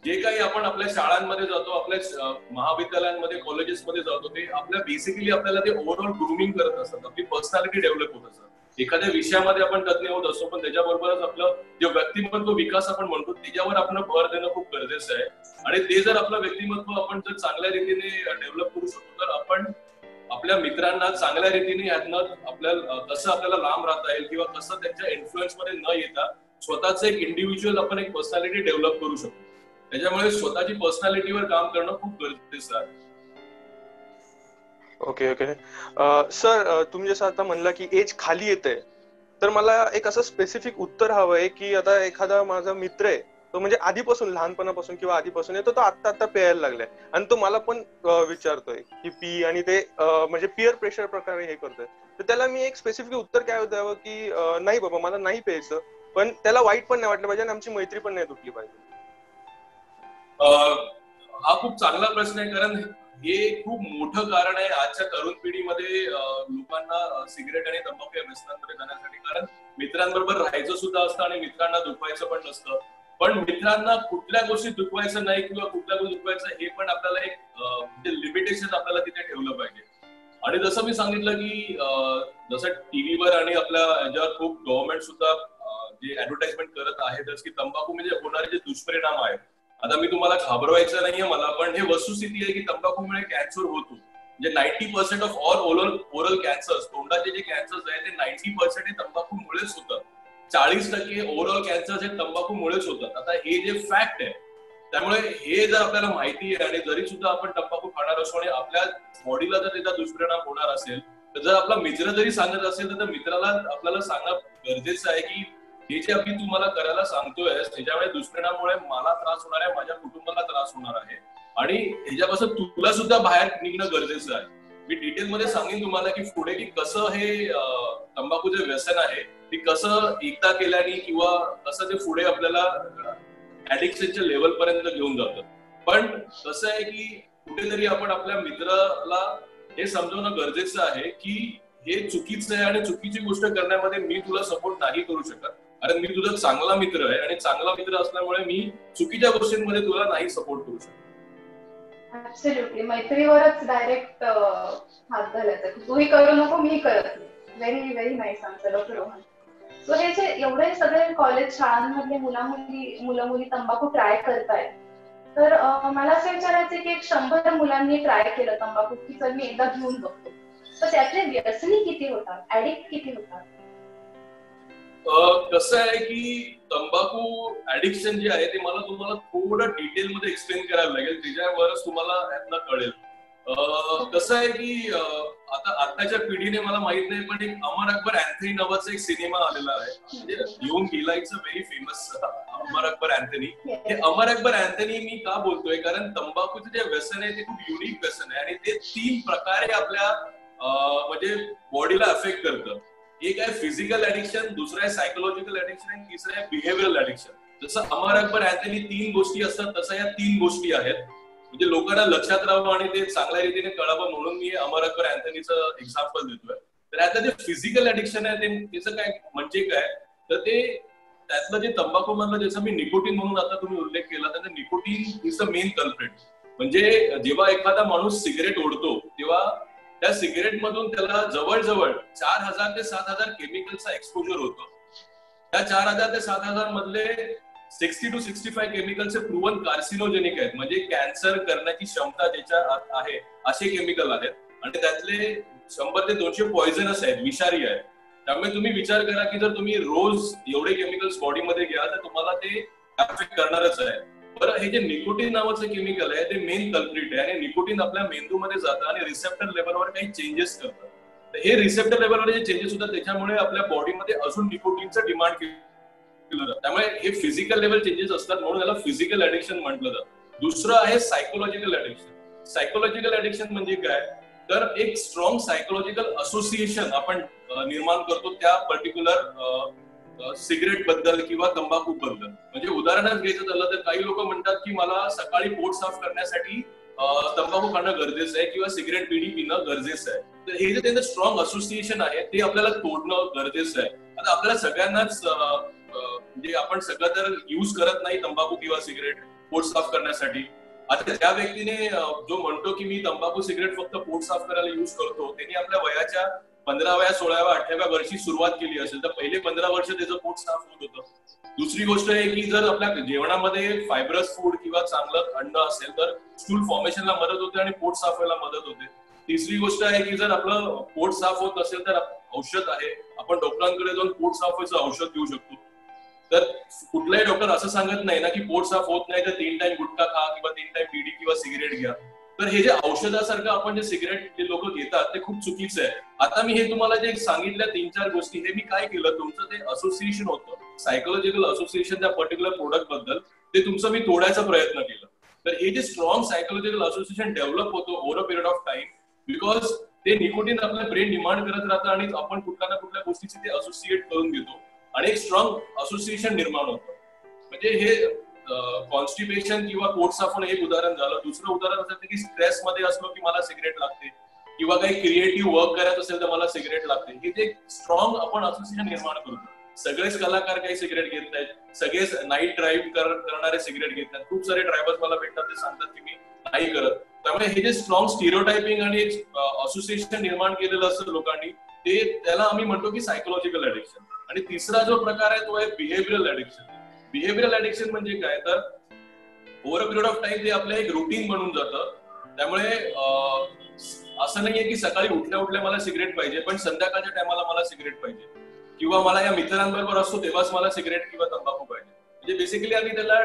जे काही आपण आपल्या शाळांमध्ये जातो, आपल्या महाविद्यालयांमध्ये कॉलेजेसमध्ये जातो, ते आपल्या बेसिकली आपल्याला ते ओव्हरऑल ग्रूमिंग करत असतात, आपली पर्सनॅलिटी डेव्हलप होत असतात. एखाद्या विषयामध्ये आपण तज्ञ होत असतो, पण त्याच्याबरोबरच आपलं जे व्यक्तिमत्व विकास आपण म्हणतो त्याच्यावर आपण भर देणं खूप गरजेचं आहे. आणि ते जर आपलं व्यक्तिमत्व आपण जर चांगल्या रीतीने डेव्हलप करू शकतो तर आपण आपल्या मित्रांना चांगल्या रीतीने यातनं कसं आपल्याला लांब राहता येईल किंवा कसं त्यांच्या इन्फ्लुएन्स मध्ये न येता स्वतःच एक इंडिव्हिज्युअल आपण एक पर्सनॅलिटी डेव्हलप करू शकतो. त्याच्यामुळे स्वतःची पर्सनॅलिटीवर काम करणं खूप गरजेचं आहे. ओके. सर, तुम्ही जसं आता म्हणला की एज खाली येते, तर मला एक असं स्पेसिफिक उत्तर हवं आहे की आता एखादा माझा मित्र आहे, तो म्हणजे आधीपासून लहानपणापासून किंवा आधीपासून येतो, तो आता प्यायला लागलाय आणि तो मला पण विचारतोय की पी, आणि ते म्हणजे पिअर प्रेशर प्रकारे हे करतोय, तर त्याला मी एक स्पेसिफिक उत्तर काय द्यावं की नाही बाबा मला नाही प्यायचं, पण त्याला वाईट पण नाही वाटलं पाहिजे आणि आमची मैत्री पण नाही तुटली पाहिजे. हा खूप चांगला प्रश्न आहे, कारण हे खूप मोठं कारण आहे आजच्या तरुण पिढीमध्ये लोकांना सिगरेट आणि तंबाखू या व्यसनांकडे जाण्यासाठी. कारण मित्रांबरोबर राहायचं सुद्धा असतं आणि मित्रांना दुखवायचं पण नसतं, पण मित्रांना कुठल्या गोष्टी दुखवायचं नाही किंवा कुठल्या गोष्टी दुखवायचं हे पण आपल्याला एक म्हणजे लिमिटेशन आपल्याला तिथे ठेवलं पाहिजे. आणि जसं मी सांगितलं की जसं टीव्हीवर आणि आपल्या याच्यावर खूप गव्हर्नमेंट सुद्धा जे ऍडव्हर्टाइजमेंट करत आहेतच की तंबाखू म्हणजे होणारे जे दुष्परिणाम आहेत. आता मी तुम्हाला घाबरवायचं नाहीये मला, पण हे वस्तुस्थिती आहे की तंबाखूमुळे कॅन्सर होतो. म्हणजे 90% ऑफ ऑल ओरल कॅन्सर्स, तोंडाचे जे कॅन्सर्स आहे ते 90% हे तंबाखूमुळेच होतात. 40% ओव्हरऑल कॅन्सर्स हे तंबाखूमुळेच होतात. आता हे जे फॅक्ट आहे, त्यामुळे हे जर आपल्याला माहिती आहे आणि जरी सुद्धा आपण तंबाखू खाणार असो आणि आपल्या बॉडीला जर त्याचा दुष्परिणाम होणार असेल, तर जर आपला मित्र जरी सांगत असेल तर त्या मित्राला आपल्याला सांगणं गरजेचं आहे की हे जे आम्ही तुम्हाला करायला सांगतोय त्याच्यामुळे दुष्परिणामामुळे मला त्रास होणार आहे, माझ्या कुटुंबाला त्रास होणार आहे आणि ह्याच्यापासून तुला सुद्धा बाहेर निघणं गरजेचं आहे. मी डिटेलमध्ये सांगेन तुम्हाला की पुढे की कसं हे तंबाखूचे व्यसन आहे ते कसं एकदा केल्याने किंवा कसं ते पुढे आपल्याला ऍडिक्शनच्या लेवल पर्यंत घेऊन जातं. पण कसं आहे की कुठेतरी आपण आपल्या मित्राला हे समजवणं गरजेचं आहे की हे चुकीचं आहे आणि चुकीची गोष्ट करण्यामध्ये मी तुला सपोर्ट नाही करू शकत, कारण मी तुझा चांगला मित्र आहे आणि चांगला मित्र असल्यामुळे मी चुकीच्या गोष्टींमध्ये तुला नाही सपोर्ट करू शकत. ऍब्सोल्युटली, मैत्रीवरच डायरेक्ट हात घालायचा, तूही करू नको मी करत नाही. Very very nice answer doctor Rohan. So हे जे एवढे सगळे कॉलेज शाळांमधले मुलं मुली तंबाखू ट्राय करतायत, तर मला असं विचारायचं की 100 मुलांनी ट्राय केलं तंबाखू की चल मी एकदा घेऊन बघतो, तर त्यातले व्यसनी किती होतात, ऍडिक्ट किती होतात? कसं आहे की तंबाखू ऍडिक्शन जे आहे ते मला तुम्हाला थोडं डिटेलमध्ये एक्सप्लेन करायला लागेल, त्याच्यावरच तुम्हाला यातनं कळेल. कसं आहे की आता आताच्या पिढीने मला माहित नाही, पण एक अमर अकबर अँथनी नावाचा एक सिनेमा आलेला आहे, म्हणजे येऊन गेला, it's a very famous Amar Akbar Anthony. हे अमर अकबर अँथनी मी का बोलतोय, कारण तंबाखूचं जे व्यसन आहे ते खूप युनिक व्यसन आहे आणि ते 3 प्रकारे आपल्या म्हणजे बॉडीला अफेक्ट करतं. एक आहे फिजिकल ऍडिक्शन, दुसरं आहे सायकोलॉजिकल ऍडिक्शन आणि तिसरं आहे बिहेव्हिअरल ऍडिक्शन. जसं अमर अकबर अँथनी 3 गोष्टी असतात तसं या 3 गोष्टी आहेत. म्हणजे लोकांना लक्षात राहावं आणि ते चांगल्या रीतीने कळावं म्हणून मी अमर अकबर अँथनीचं एक्झाम्पल देतोय. तर यातलं जे फिजिकल ऍडिक्शन आहे त्याचं काय म्हणजे काय, तर ते त्यातलं जे तंबाखू मधलं जसं मी निकोटीन म्हणून आता तुम्ही उल्लेख केला, तर nicotine is the main culprit. म्हणजे जेव्हा एखादा माणूस सिगरेट ओढतो तेव्हा त्या सिगरेट मधून त्याला जवळजवळ 4000 ते 7000 केमिकलचा एक्सपोजर होतो. त्या 4000 ते 7000 मधले 60 to 65 केमिकलचे प्रूव्हन कार्सिनोजेनिक आहेत, म्हणजे कॅन्सर करण्याची क्षमता ज्याच्यात आहे असे केमिकल आहेत आणि त्यातले 100 ते 200 पॉइझनस आहेत, विषारी आहेत. त्यामुळे तुम्ही विचार करा की जर तुम्ही रोज एवढे केमिकल्स बॉडीमध्ये घ्या तर तुम्हाला ते अफेक्ट करणारच आहे. बरं, हे जे निकोटीन नावाचं केमिकल आहे ते मेन कल्प्रिट आहे आणि निकोटीन आपल्या मेंदूमध्ये जातं आणि रिसेप्टर लेवलवर काही चेंजेस करतं. हे रिसेप्टर लेवलवर जे चेंजेस होतात त्याच्यामुळे आपल्या बॉडीमध्ये अजून निकोटीनचं डिमांड केलं जातं. त्यामुळे हे फिजिकल लेवल चेंजेस असतात म्हणून याला फिजिकल ऍडिक्शन म्हटलं जातं. दुसरं आहे सायकोलॉजिकल ऍडिक्शन. सायकोलॉजिकल ऍडिक्शन म्हणजे काय, तर एक स्ट्रॉंग सायकोलॉजिकल असोसिएशन आपण निर्माण करतो त्या पर्टिक्युलर सिगरेट बद्दल किंवा तंबाखू बद्दल. म्हणजे उदाहरणार्थ घ्यायचं झालं तर काही लोक म्हणतात की मला सकाळी पोट साफ करण्यासाठी तंबाखू खाणं गरजेचं आहे किंवा सिगरेट बिडी पिणं गरजेचं आहे. तर हे जे त्यांचं स्ट्रॉंग असोसिएशन आहे ते आपल्याला तोडणं गरजेचं आहे. आता आपल्याला सगळ्यांनाच म्हणजे आपण सगळं तर युज करत नाही तंबाखू किंवा सिगरेट पोट साफ करण्यासाठी. आता ज्या व्यक्तीने जो म्हणतो की मी तंबाखू सिगरेट फक्त पोट साफ करायला युज करतो, त्यांनी आपल्या वयाच्या 15व्या 16व्या 18व्या वर्षी सुरुवात केली असेल तर पहिले 15 वर्ष त्याचं पोट साफ होत होतं. दुसरी गोष्ट आहे की जर आपल्या जेवणामध्ये फायब्रस फूड किंवा चांगलं अन्न असेल तर स्टूल फॉर्मेशनला मदत होते आणि पोट साफ व्हायला मदत होते. तिसरी गोष्ट आहे की जर आपलं पोट साफ होत असेल तर औषध आहे, आपण डॉक्टरांकडे जाऊन पोट साफ व्हायचं औषध घेऊ शकतो. तर कुठलाही डॉक्टर असं सांगत नाही ना की पोट साफ होत नाही तर 3 टाइम गुटखा खा किंवा 3 टाइम बीडी किंवा सिगरेट घ्या. तर हे जे औषधासारखं आपण जे सिगरेट जे लोक घेतात ते खूप चुकीचं आहे. आता मी हे तुम्हाला जे सांगितल्या 3-4 गोष्टी हे मी काय केलं, तुमचं ते असोसिएशन होतं सायकोलॉजिकल असोसिएशन त्या पर्टिक्युलर प्रोडक्ट बद्दल, ते तुमचं मी तोडायचा प्रयत्न केला. तर हे जे स्ट्रॉंग सायकोलॉजिकल असोसिएशन डेव्हलप होतं over a period of time, because ते निकोटीन आपल्या ब्रेन डिमांड करत राहतं आणि आपण कुठल्या ना कुठल्या गोष्टीची ते असोसिएट करून घेतो आणि एक स्ट्रॉंग असोसिएशन निर्माण होतं. म्हणजे हे कॉन्स्टिपेशन किंवा पोट साफ होणं एक उदाहरण झालं. दुसरं उदाहरण असं की स्ट्रेस मध्ये असलो की मला सिगरेट लागते किंवा काही क्रिएटिव्ह वर्क करायचं असेल तर मला सिगरेट लागते. हे जे स्ट्रॉंग आपण असोसिएशन निर्माण करतो. सगळेच कलाकार काही सिगरेट घेत नाहीत, सगळेच नाईट ड्राईव्ह करणारे सिगरेट घेत नाहीत. खूप सारे ड्रायव्हर्स मला भेटतात ते सांगतात की मी नाही करत. त्यामुळे हे जे स्ट्रॉंग स्टिरियोटायपिंग आणि असोसिएशन निर्माण केलेलं असतं लोकांनी, ते त्याला आम्ही म्हणतो की सायकोलॉजिकल ऍडिक्शन. आणि तिसरा जो प्रकार आहे तो आहे बिहेव्हिअरल ऍडिक्शन. बिहेव्हिअरल ऍडिक्शन म्हणजे काय, तर over a period of time ते आपलं एक रुटीन बनून जातं. त्यामुळे असं नाहीये की सकाळी उठल्या उठल्या मला सिगरेट पाहिजे पण संध्याकाळच्या टायमाला मला सिगरेट पाहिजे किंवा मला या मित्रांबरोबर असतो तेव्हाच मला सिगरेट किंवा तंबाखू पाहिजे. म्हणजे बेसिकली आम्ही त्याला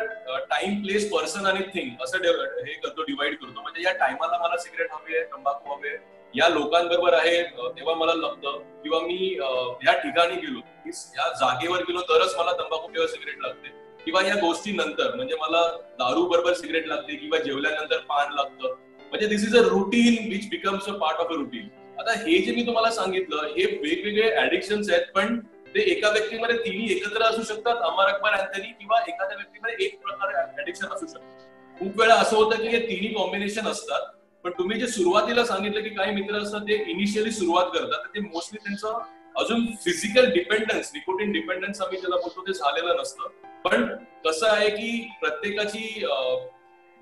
टाइम, प्लेस, पर्सन आणि थिंग असं हे करतो, डिवाइड करतो. म्हणजे या टायमाला मला सिगरेट हवी आहे, तंबाखू हवे, या लोकांबरोबर आहे तेव्हा मला लागतं, किंवा मी या ठिकाणी गेलो, या जागेवर गेलो तरच मला तंबाखू किंवा सिगरेट लागते, किंवा या गोष्टी नंतर म्हणजे मला दारू बरोबर सिगरेट लागते किंवा जेवल्यानंतर पान लागतं. म्हणजे this is a routine which becomes a part of a routine. आता हे जे मी तुम्हाला सांगितलं हे वेगवेगळे ऍडिक्शन्स आहेत, पण ते एका व्यक्तीमध्ये तिन्ही एकत्र असू शकतात, अमर अकबर अँथनी, किंवा एखाद्या व्यक्तीमध्ये एक प्रकारे ऍडिक्शन असू शकतं. खूप वेळा असं होतं की हे तिन्ही कॉम्बिनेशन असतात. पण तुम्ही जे सुरुवातीला सांगितलं की काही मित्र असतात ते इनिशियली सुरुवात करतात, तर ते मोस्टली त्यांचं अजून फिजिकल डिपेंडन्स, निकोटीन डिपेंडन्स आम्ही ज्याला बोलतो ते झालेलं नसतं. पण कसं आहे की प्रत्येकाची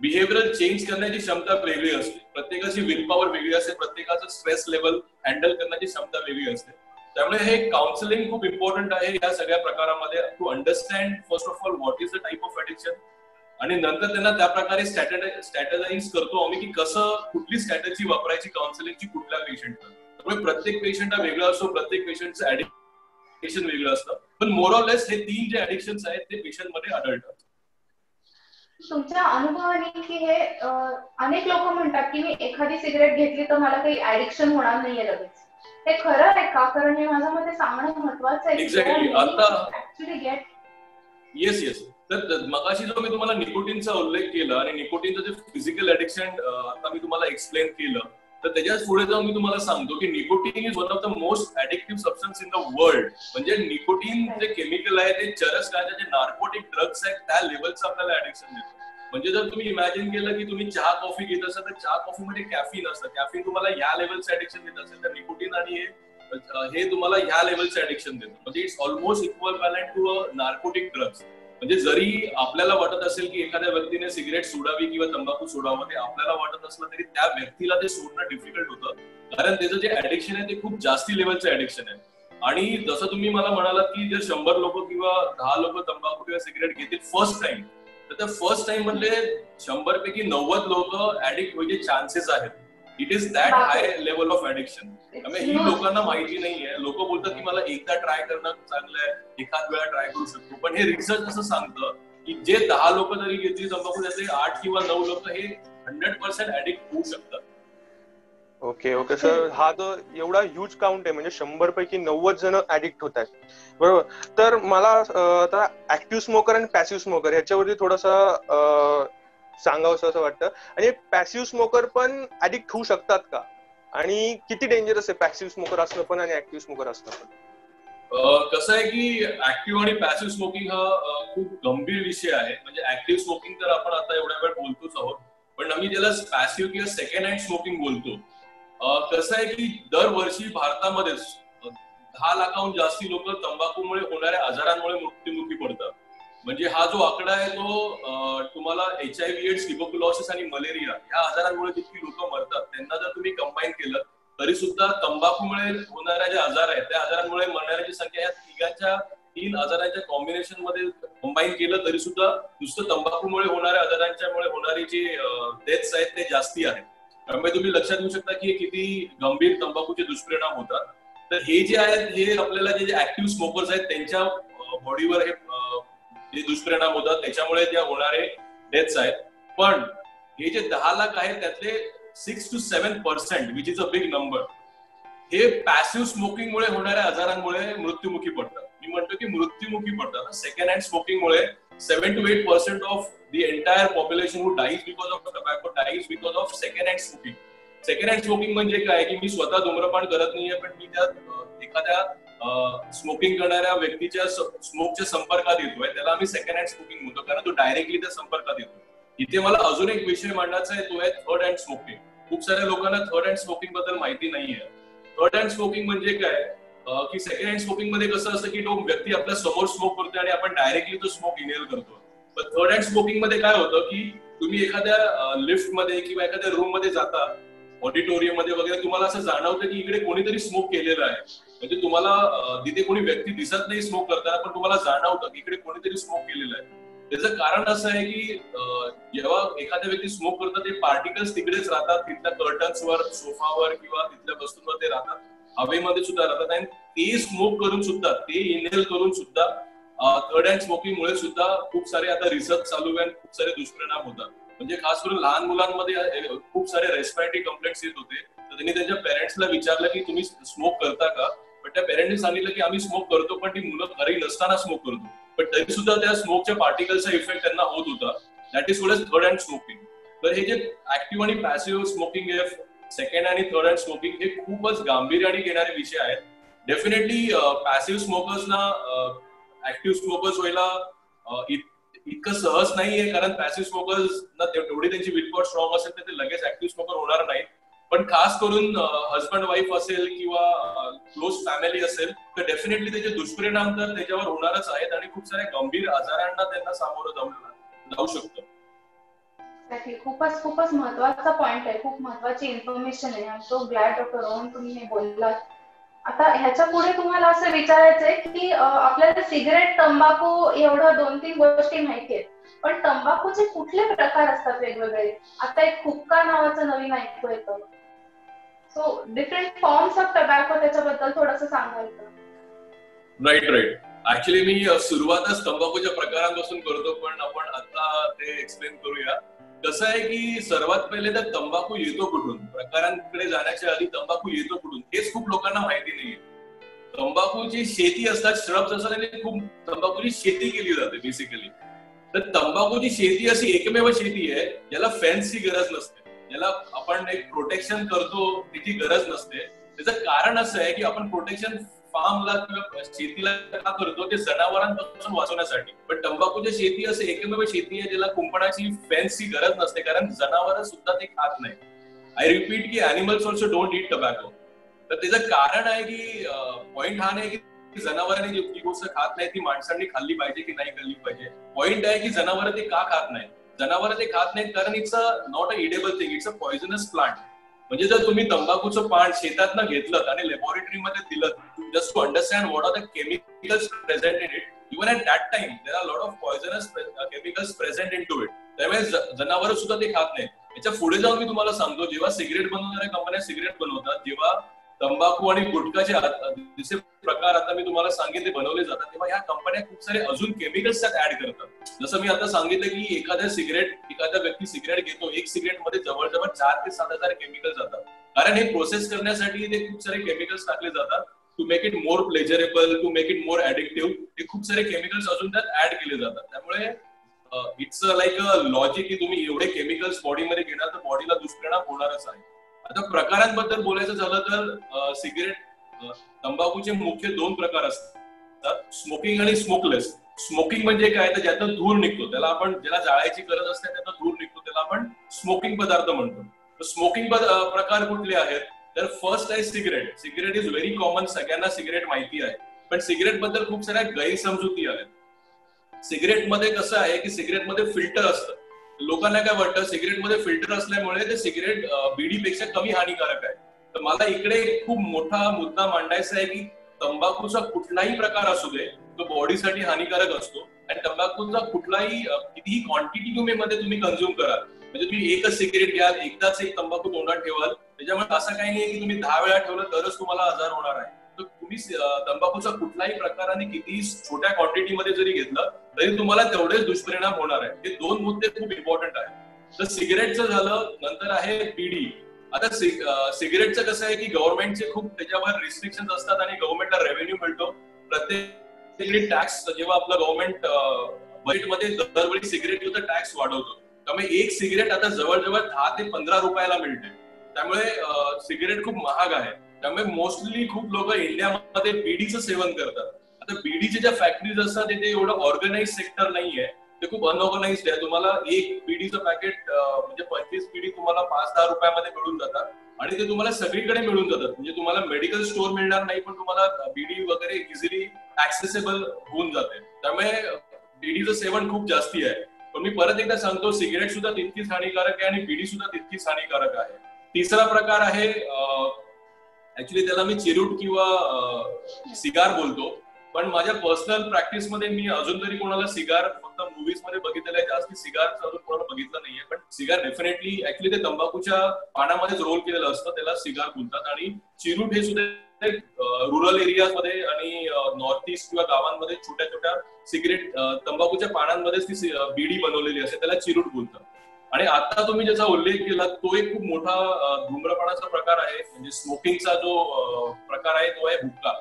बिहेवियरल चेंज करण्याची क्षमता वेगळी असते, प्रत्येकाची विल पॉवर वेगळी असते, प्रत्येकाचं स्ट्रेस लेवल हँडल करण्याची क्षमता वेगळी असते. त्यामुळे हे काउन्सिलिंग खूप इम्पॉर्टंट आहे या सगळ्या प्रकारामध्ये, to understand first of all what is the type of addiction, आणि नंतर त्यांना त्या प्रकारे स्ट्रॅटेजाइज करतो आम्ही की कसं कुठली स्ट्रॅटेजी वापरायची काउन्सिलिंगची कुठल्या पेशंटला. त्यामुळे प्रत्येक पेशंट हा वेगळा असतो, प्रत्येक पेशंटचं ऍडिक्शन वेगळं असतं, पण मोर ऑर लेस हे 3 जे ऍडिक्शन्स आहेत ते पेशंट मध्ये आढळतात. तुमच्या अनुभवाने की हे अनेक लोक म्हणतात की मी एखादी सिगरेट घेतली तर मला काही ऍडिक्शन होणार नाहीये लगेच, हे खरं आहे का? कारण हे माझ्या मते सांगणं महत्त्वाचं आहे. एक्झॅक्टली. आता ऍक्च्युअली गेट येस. तर मगाशी जो मी तुम्हाला निकोटीनचा उल्लेख केला आणि निकोटीनचं जे फिजिकल ऍडिक्शन आता मी तुम्हाला एक्सप्लेन केलं, तर त्याच्याच पुढे जाऊन मी तुम्हाला सांगतो की nicotine is one of the most addictive substance in the world. म्हणजे निकोटीन जे केमिकल आहे ते चरस गांजा जे नार्कोटिक ड्रग्स आहेत त्या लेवलचं आपल्याला ऍडिक्शन देतं. म्हणजे जर तुम्ही इमॅजिन केलं की तुम्ही चहा कॉफी घेत असाल तर चहा कॉफीमध्ये कॅफीन असतं, कॅफीन तुम्हाला या लेवलचं ऍडिक्शन देत असेल तर निकोटीन आणि हे तुम्हाला ह्या लेवलचं ऍडिक्शन देतं. म्हणजे it's almost equivalent to a narcotic drugs. म्हणजे जरी आपल्याला वाटत असेल की एखाद्या व्यक्तीने सिगरेट सोडावी किंवा तंबाखू सोडावं, ते आपल्याला वाटत असलं तरी त्या व्यक्तीला ते सोडणं डिफिकल्ट होतं, कारण त्याचं जे ऍडिक्शन आहे ते खूप जास्ती लेवलचं ऍडिक्शन आहे. आणि जसं तुम्ही मला म्हणालात की जर 100 लोक किंवा 10 लोक तंबाखू किंवा सिगरेट घेतील फर्स्ट टाइम, तर त्या फर्स्ट टाइम मधले 100 पैकी 90 लोक ऍडिक्ट व्हायचे चान्सेस आहेत. It is that high level of addiction. त्यामुळे ही लोकांना माहिती नाहीये. लोक बोलतात की मला एकदा ट्राय करणं चांगलं आहे, एखाद वेळा ट्राय करू शकतो, पण हे रिसर्च असं सांगतं की जे 10 लोक जरी घेतली तंबाखू त्यातले 8 किंवा 9 लोक हे 100% ऍडिक्ट होऊ शकतात. ओके सर, हा तर एवढा ह्यूज काउंट आहे, म्हणजे 100 पैकी 90 जण ऍडिक्ट होत आहेत, बरोबर. तर मला आता ऍक्टिव्ह स्मोकर आणि पॅसिव्ह स्मोकर ह्याच्यावरती थोडंसं सांगावं असं वाटतं. आणि पॅसिव्ह स्मोकर पण ऍडिक्ट होऊ शकतात का, आणि किती डेंजरस आहे पॅसिव्ह स्मोकर असणं पण आणि ऍक्टिव्ह स्मोकर असणं पण? कसं आहे की ऍक्टिव्ह आणि पॅसिव्ह स्मोकिंग हा खूप गंभीर विषय आहे. म्हणजे ऍक्टिव्ह स्मोकिंग तर आपण आता एवढ्या वेळ बोलतोच आहोत, पण आम्ही त्याला पॅसिव्ह किंवा सेकंड हँड स्मोकिंग बोलतो. कसं आहे की दरवर्षी भारतामध्ये 10 लाखाहून जास्ती लोक तंबाखूमुळे होणाऱ्या आजारांमुळे मृत्युमुखी पडतात. म्हणजे हा जो आकडा आहे तो तुम्हाला HIV, एड्स, ट्युबरक्युलोसिस आणि मलेरिया या आजारांमुळे जितकी लोक मरतात त्यांना जर तुम्ही कंबाईन केलं तरी सुद्धा तंबाखूमुळे होणाऱ्या जे आजार आहेत त्या आजारांमुळे मरणाऱ्याची संख्या या 3 आजारांच्या कॉम्बिनेशन मध्ये कंबाईन केलं तरी सुद्धा नुसतं तंबाखूमुळे होणाऱ्या आजारांच्यामुळे होणारी जी डेथ्स आहेत ते जास्ती आहेत. त्यामुळे तुम्ही लक्षात घेऊ शकता की किती गंभीर तंबाखूचे दुष्परिणाम होतात. तर हे जे आहेत हे आपल्याला जे ऍक्टिव्ह स्मोकर्स आहेत त्यांच्या बॉडीवर हे दुष्परिणाम होतात, त्याच्यामुळे ज्या होणारे डेथ्स आहेत. पण हे जे 10 लाख आहेत त्यातले 6 to 7% which is a big number हे पॅसिव्ह स्मोकिंग मुळे होणाऱ्या आजारांमुळे मृत्युमुखी पडतात. मी म्हणतो की मृत्युमुखी पडतात. सेकंड हँड स्मोकिंग मुळे 7 to 8% of the entire population who dies because of tobacco dies because of second hand smoking. Second hand smoking म्हणजे काय की मी स्वतः धूम्रपान करत नाहीये, पण मी त्यात एखाद्या स्मोकिंग करणाऱ्या व्यक्तीच्या स्मोकच्या संपर्कात येतोय, त्याला आम्ही सेकंड हँड स्मोकिंग म्हणतो, कारण तो डायरेक्टली त्या संपर्कात येतो. इथे मला अजून एक विषय मांडायचा आहे, तो आहे थर्ड हँड स्मोकिंग. खूप साऱ्या लोकांना थर्ड हँड स्मोकिंग बद्दल माहिती नाहीये. थर्ड हँड स्मोकिंग म्हणजे काय की सेकंड हँड स्मोकिंग मध्ये कसं असतं की तो व्यक्ती आपल्या समोर स्मोक करतोय आणि आपण डायरेक्टली तो स्मोक इनहेल करतो. पण थर्ड हँड स्मोकिंग मध्ये काय होतं की तुम्ही एखाद्या लिफ्ट मध्ये किंवा एखाद्या रूम मध्ये जाता, ऑडिटोरियम मध्ये वगैरे, तुम्हाला असं जाणवतं की इकडे कोणीतरी स्मोक केलेलं आहे. म्हणजे तुम्हाला तिथे कोणी व्यक्ती दिसत नाही स्मोक करताना, पण तुम्हाला जाणवतं की इकडे कोणीतरी स्मोक केलेलं आहे. त्याचं कारण असं आहे की जेव्हा एखाद्या व्यक्ती स्मोक करतात ते पार्टिकल्स तिकडेच राहतात, तिथल्या कर्टन्सवर, सोफावर किंवा तिथल्या वस्तूंवर ते राहतात, हवेमध्ये सुद्धा राहतात. आणि ते स्मोक करून सुद्धा, ते इनहेल करून सुद्धा थर्ड हँड स्मोकिंग मुळे सुद्धा खूप सारे आता रिसर्च चालू आहे, खूप सारे दुष्परिणाम होतात. म्हणजे खास करून लहान मुलांमध्ये खूप सारे रेस्पिरेटरी कंप्लेंट्स येत होते. तर त्यांनी त्यांच्या पेरेंट्सला विचारलं की तुम्ही स्मोक करता का, पण त्या पेरेंट्सनी सांगितलं की आम्ही स्मोक करतो, पण ती मुलं घरी नसताना स्मोक करतो. पण तरी सुद्धा त्या स्मोकच्या पार्टिकलचा इफेक्ट त्यांना होत होता. That is called third hand smoking. तर हे जे ऍक्टिव्ह आणि पॅसिव्ह स्मोकिंग आहे, सेकंड आणि थर्ड हँड स्मोकिंग, हे खूपच गांभीर्याने घेणारे विषय आहेत. डेफिनेटली पॅसिव्ह स्मोकर्सना ऍक्टिव्ह स्मोकर्स व्हायला इतकं सहज नाहीये, कारण पॅसिव्ह स्मोकर्सना तेवढी त्यांची विलपॉवर स्ट्रॉंग असेल तर ते लगेच ऍक्टिव्ह स्मोकर होणार नाही. पण खास करून हजबंड वाईफ असेल किंवा क्लोज फॅमिली असेल तर डेफिनेटली त्याचे दुष्परिणाम तर त्याच्यावर होणारच आहेत आणि खूप साऱ्या गंभीर आजारांना त्यांना सामोरं जाऊ शकतं. खूपच महत्वाचा पॉइंट आहे, खूप महत्वाची इन्फॉर्मेशन आहे. I am so glad doctor Rohan तुम्ही हे बोललात. आता ह्याच्या पुढे तुम्हाला असं विचारायचंय की आपल्याला सिगरेट, तंबाखू एवढं 2-3 गोष्टी माहिती आहेत, पण तंबाखूचे कुठले प्रकार असतात वेगवेगळे? आता एक हुक्का नावाचं नवीन ऐकू येतं. So different forms of tobacco, त्याच्याबद्दल थोडंसं सांगाल का? राईट. ऍक्च्युली मी सुरुवातच तंबाखूच्या प्रकारांपासून करतो, पण आपण आता ते एक्सप्लेन करूया. कसं आहे की सर्वात पहिले तर तंबाखू येतो कुठून, प्रकारांकडे जाण्याच्या आधी तंबाखू येतो कुठून हेच खूप लोकांना माहिती नाहीये. तंबाखूची शेती असतात, श्रब्स असतात आणि खूप तंबाखूची शेती केली जाते बेसिकली. तर तंबाखूची शेती अशी एकमेव शेती आहे ज्याला फेन्सची गरज नसते, ज्याला आपण एक प्रोटेक्शन करतो त्याची गरज नसते. त्याचं कारण असं आहे की आपण प्रोटेक्शन फार्मला किंवा शेतीला का करतो, ते जनावरांपासून वाचवण्यासाठी. पण तंबाखूची शेती असं एकमेव शेती आहे ज्याला कुंपणाची फेन्सची गरज नसते, कारण जनावर सुद्धा ते खात नाही. आय रिपीट की animals also don't eat tobacco. तर त्याचं कारण आहे की पॉइंट हा नाही की जनावरांनी जी गोष्ट खात नाही ती माणसांनी खाल्ली पाहिजे की नाही खाल्ली पाहिजे. पॉइंट आहे की जनावर ते का खात नाही. जनावर ते खात नाहीत कारण it's a not a edible thing, it's a poisonous plant. म्हणजे जर तुम्ही तंबाखूचं पान शेतातनं घेतलं आणि लॅबोरेटरीमध्ये दिलं, just to understand what are the chemicals present in it, even at that time there are lot of poisonous chemicals present in to it. त्यामुळे जनावर सुद्धा ते खात नाहीत. याच्या पुढे जाऊन मी तुम्हाला सांगतो, जेव्हा सिगरेट बनवणाऱ्या कंपन्या सिगरेट बनवतात, जेव्हा तंबाखू आणि गुटखाचे जसे प्रकार आता मी तुम्हाला सांगितले बनवले जातात, तेव्हा ह्या कंपन्या खूप सारे अजून केमिकल्स त्यात ऍड करतात. जसं मी आता सांगितलं की एखादा व्यक्ती सिगरेट घेतो, एक सिगरेट मध्ये जवळजवळ 4,000 ते 7,000 केमिकल जातात. कारण हे प्रोसेस करण्यासाठी ते खूप सारे केमिकल्स टाकले जातात. To make it more pleasurable, to make it more addictive, हे खूप सारे केमिकल्स अजून त्यात ऍड केले जातात. त्यामुळे इट्स लाईक अ लॉजिक की तुम्ही एवढे केमिकल्स बॉडीमध्ये घेणार तर बॉडीला दुष्परिणाम होणारच आहे. आता प्रकारांबद्दल बोलायचं झालं तर तंबाखूचे मुख्य 2 प्रकार असतात, स्मोकिंग आणि स्मोकलेस. स्मोकिंग म्हणजे काय, तर ज्यातून धूर निघतो, ज्याला जाळायची गरज असते त्यातून धूर निघतो, त्याला आपण स्मोकिंग पदार्थ म्हणतो. तर स्मोकिंग प्रकार कुठले आहेत, तर फर्स्ट आहे cigarette. Cigarette is very common, सगळ्यांना सिगरेट माहिती आहे. पण सिगरेट बद्दल खूप साऱ्या गैरसमजुती आहेत. सिगरेटमध्ये कसं आहे की सिगरेटमध्ये फिल्टर असतं. लोकांना काय वाटतं, सिगरेटमध्ये फिल्टर असल्यामुळे ते सिगरेट बिडीपेक्षा कमी हानिकारक आहे. तर मला इकडे खूप मोठा मुद्दा मांडायचा आहे की तंबाखूचा कुठलाही प्रकार असू दे तो बॉडीसाठी हानिकारक असतो. आणि तंबाखूचा कुठलाही कितीही क्वांटिटी मध्ये तुम्ही कन्झ्युम कराल, म्हणजे तुम्ही एकच सिगरेट घ्याल, एकदाच एक तंबाखू तोंडात ठेवाल, त्याच्यामुळे असं काही नाही की तुम्ही 10 वेळा ठेवलं तरच तुम्हाला आजार होणार आहे. तर तुम्ही तंबाखूचा कुठलाही प्रकाराने कितीही छोट्या क्वांटिटीमध्ये जरी घेतलं तरी तुम्हाला तेवढेच दुष्परिणाम होणार आहे. हे 2 मुद्दे खूप इम्पॉर्टंट आहेत. तर सिगरेटचं झालं, नंतर आहे बीडी. आता सिगरेटचं कसं आहे की गव्हर्नमेंटचे खूप त्याच्यावर रिस्ट्रिक्शन असतात आणि गव्हर्नमेंटला रेव्हेन्यू मिळतो. प्रत्येक टॅक्स जेव्हा आपलं गव्हर्नमेंट बजेटमध्ये दरवेळी सिगरेट तर टॅक्स वाढवतो. त्यामुळे एक सिगरेट आता जवळजवळ 10 ते 15 रुपयाला मिळते. त्यामुळे सिगरेट खूप महाग आहे. त्यामुळे मोस्टली खूप लोक इंडियामध्ये बीडीचं सेवन करतात. आता बीडीचे ज्या फॅक्टरीज असतात तिथे एवढं ऑर्गनाइज सेक्टर नाहीये, ते खूप अनऑर्गनाइज्ड आहे. तुम्हाला एक बीडीचं पॅकेट म्हणजे 25 बीडी तुम्हाला 5-10 रुपयामध्ये मिळून जातात आणि ते तुम्हाला सगळीकडे मिळून जातात. म्हणजे तुम्हाला मेडिकल स्टोअर मिळणार नाही, पण तुम्हाला बीडी वगैरे इझिली ऍक्सेसेबल होऊन जाते. त्यामुळे बीडीचं सेवन खूप जास्ती आहे. पण मी परत एकदा सांगतो, सिगरेट सुद्धा तितकीच हानिकारक आहे आणि बीडी सुद्धा तितकीच हानिकारक आहे. तिसरा प्रकार आहे, ऍक्च्युली त्याला मी चिरूट किंवा सिगार बोलतो. पण माझ्या पर्सनल प्रॅक्टिस मध्ये मी अजून तरी कोणाला सिगार फक्त मूवीज मध्ये बघितलेलं आहे, जास्ती सिगार अजून कोणाला बघितलं नाहीये. पण सिगार डेफिनेटली ऍक्च्युली ते तंबाखूच्या पानामध्येच रोल केलेलं असतं, त्याला सिगार बोलतात. आणि चिरूट हे सुद्धा रुरल एरियामध्ये आणि नॉर्थ ईस्ट किंवा गावांमध्ये छोट्या छोट्या सिगरेट तंबाखूच्या पानांमध्येच ती बीडी बनवलेली असते, त्याला चिरूट बोलतात. आणि आता तुम्ही ज्याचा उल्लेख केला तो एक खूप मोठा धूम्रपानाचा प्रकार आहे, म्हणजे स्मोकिंगचा जो प्रकार आहे तो आहे हुक्का.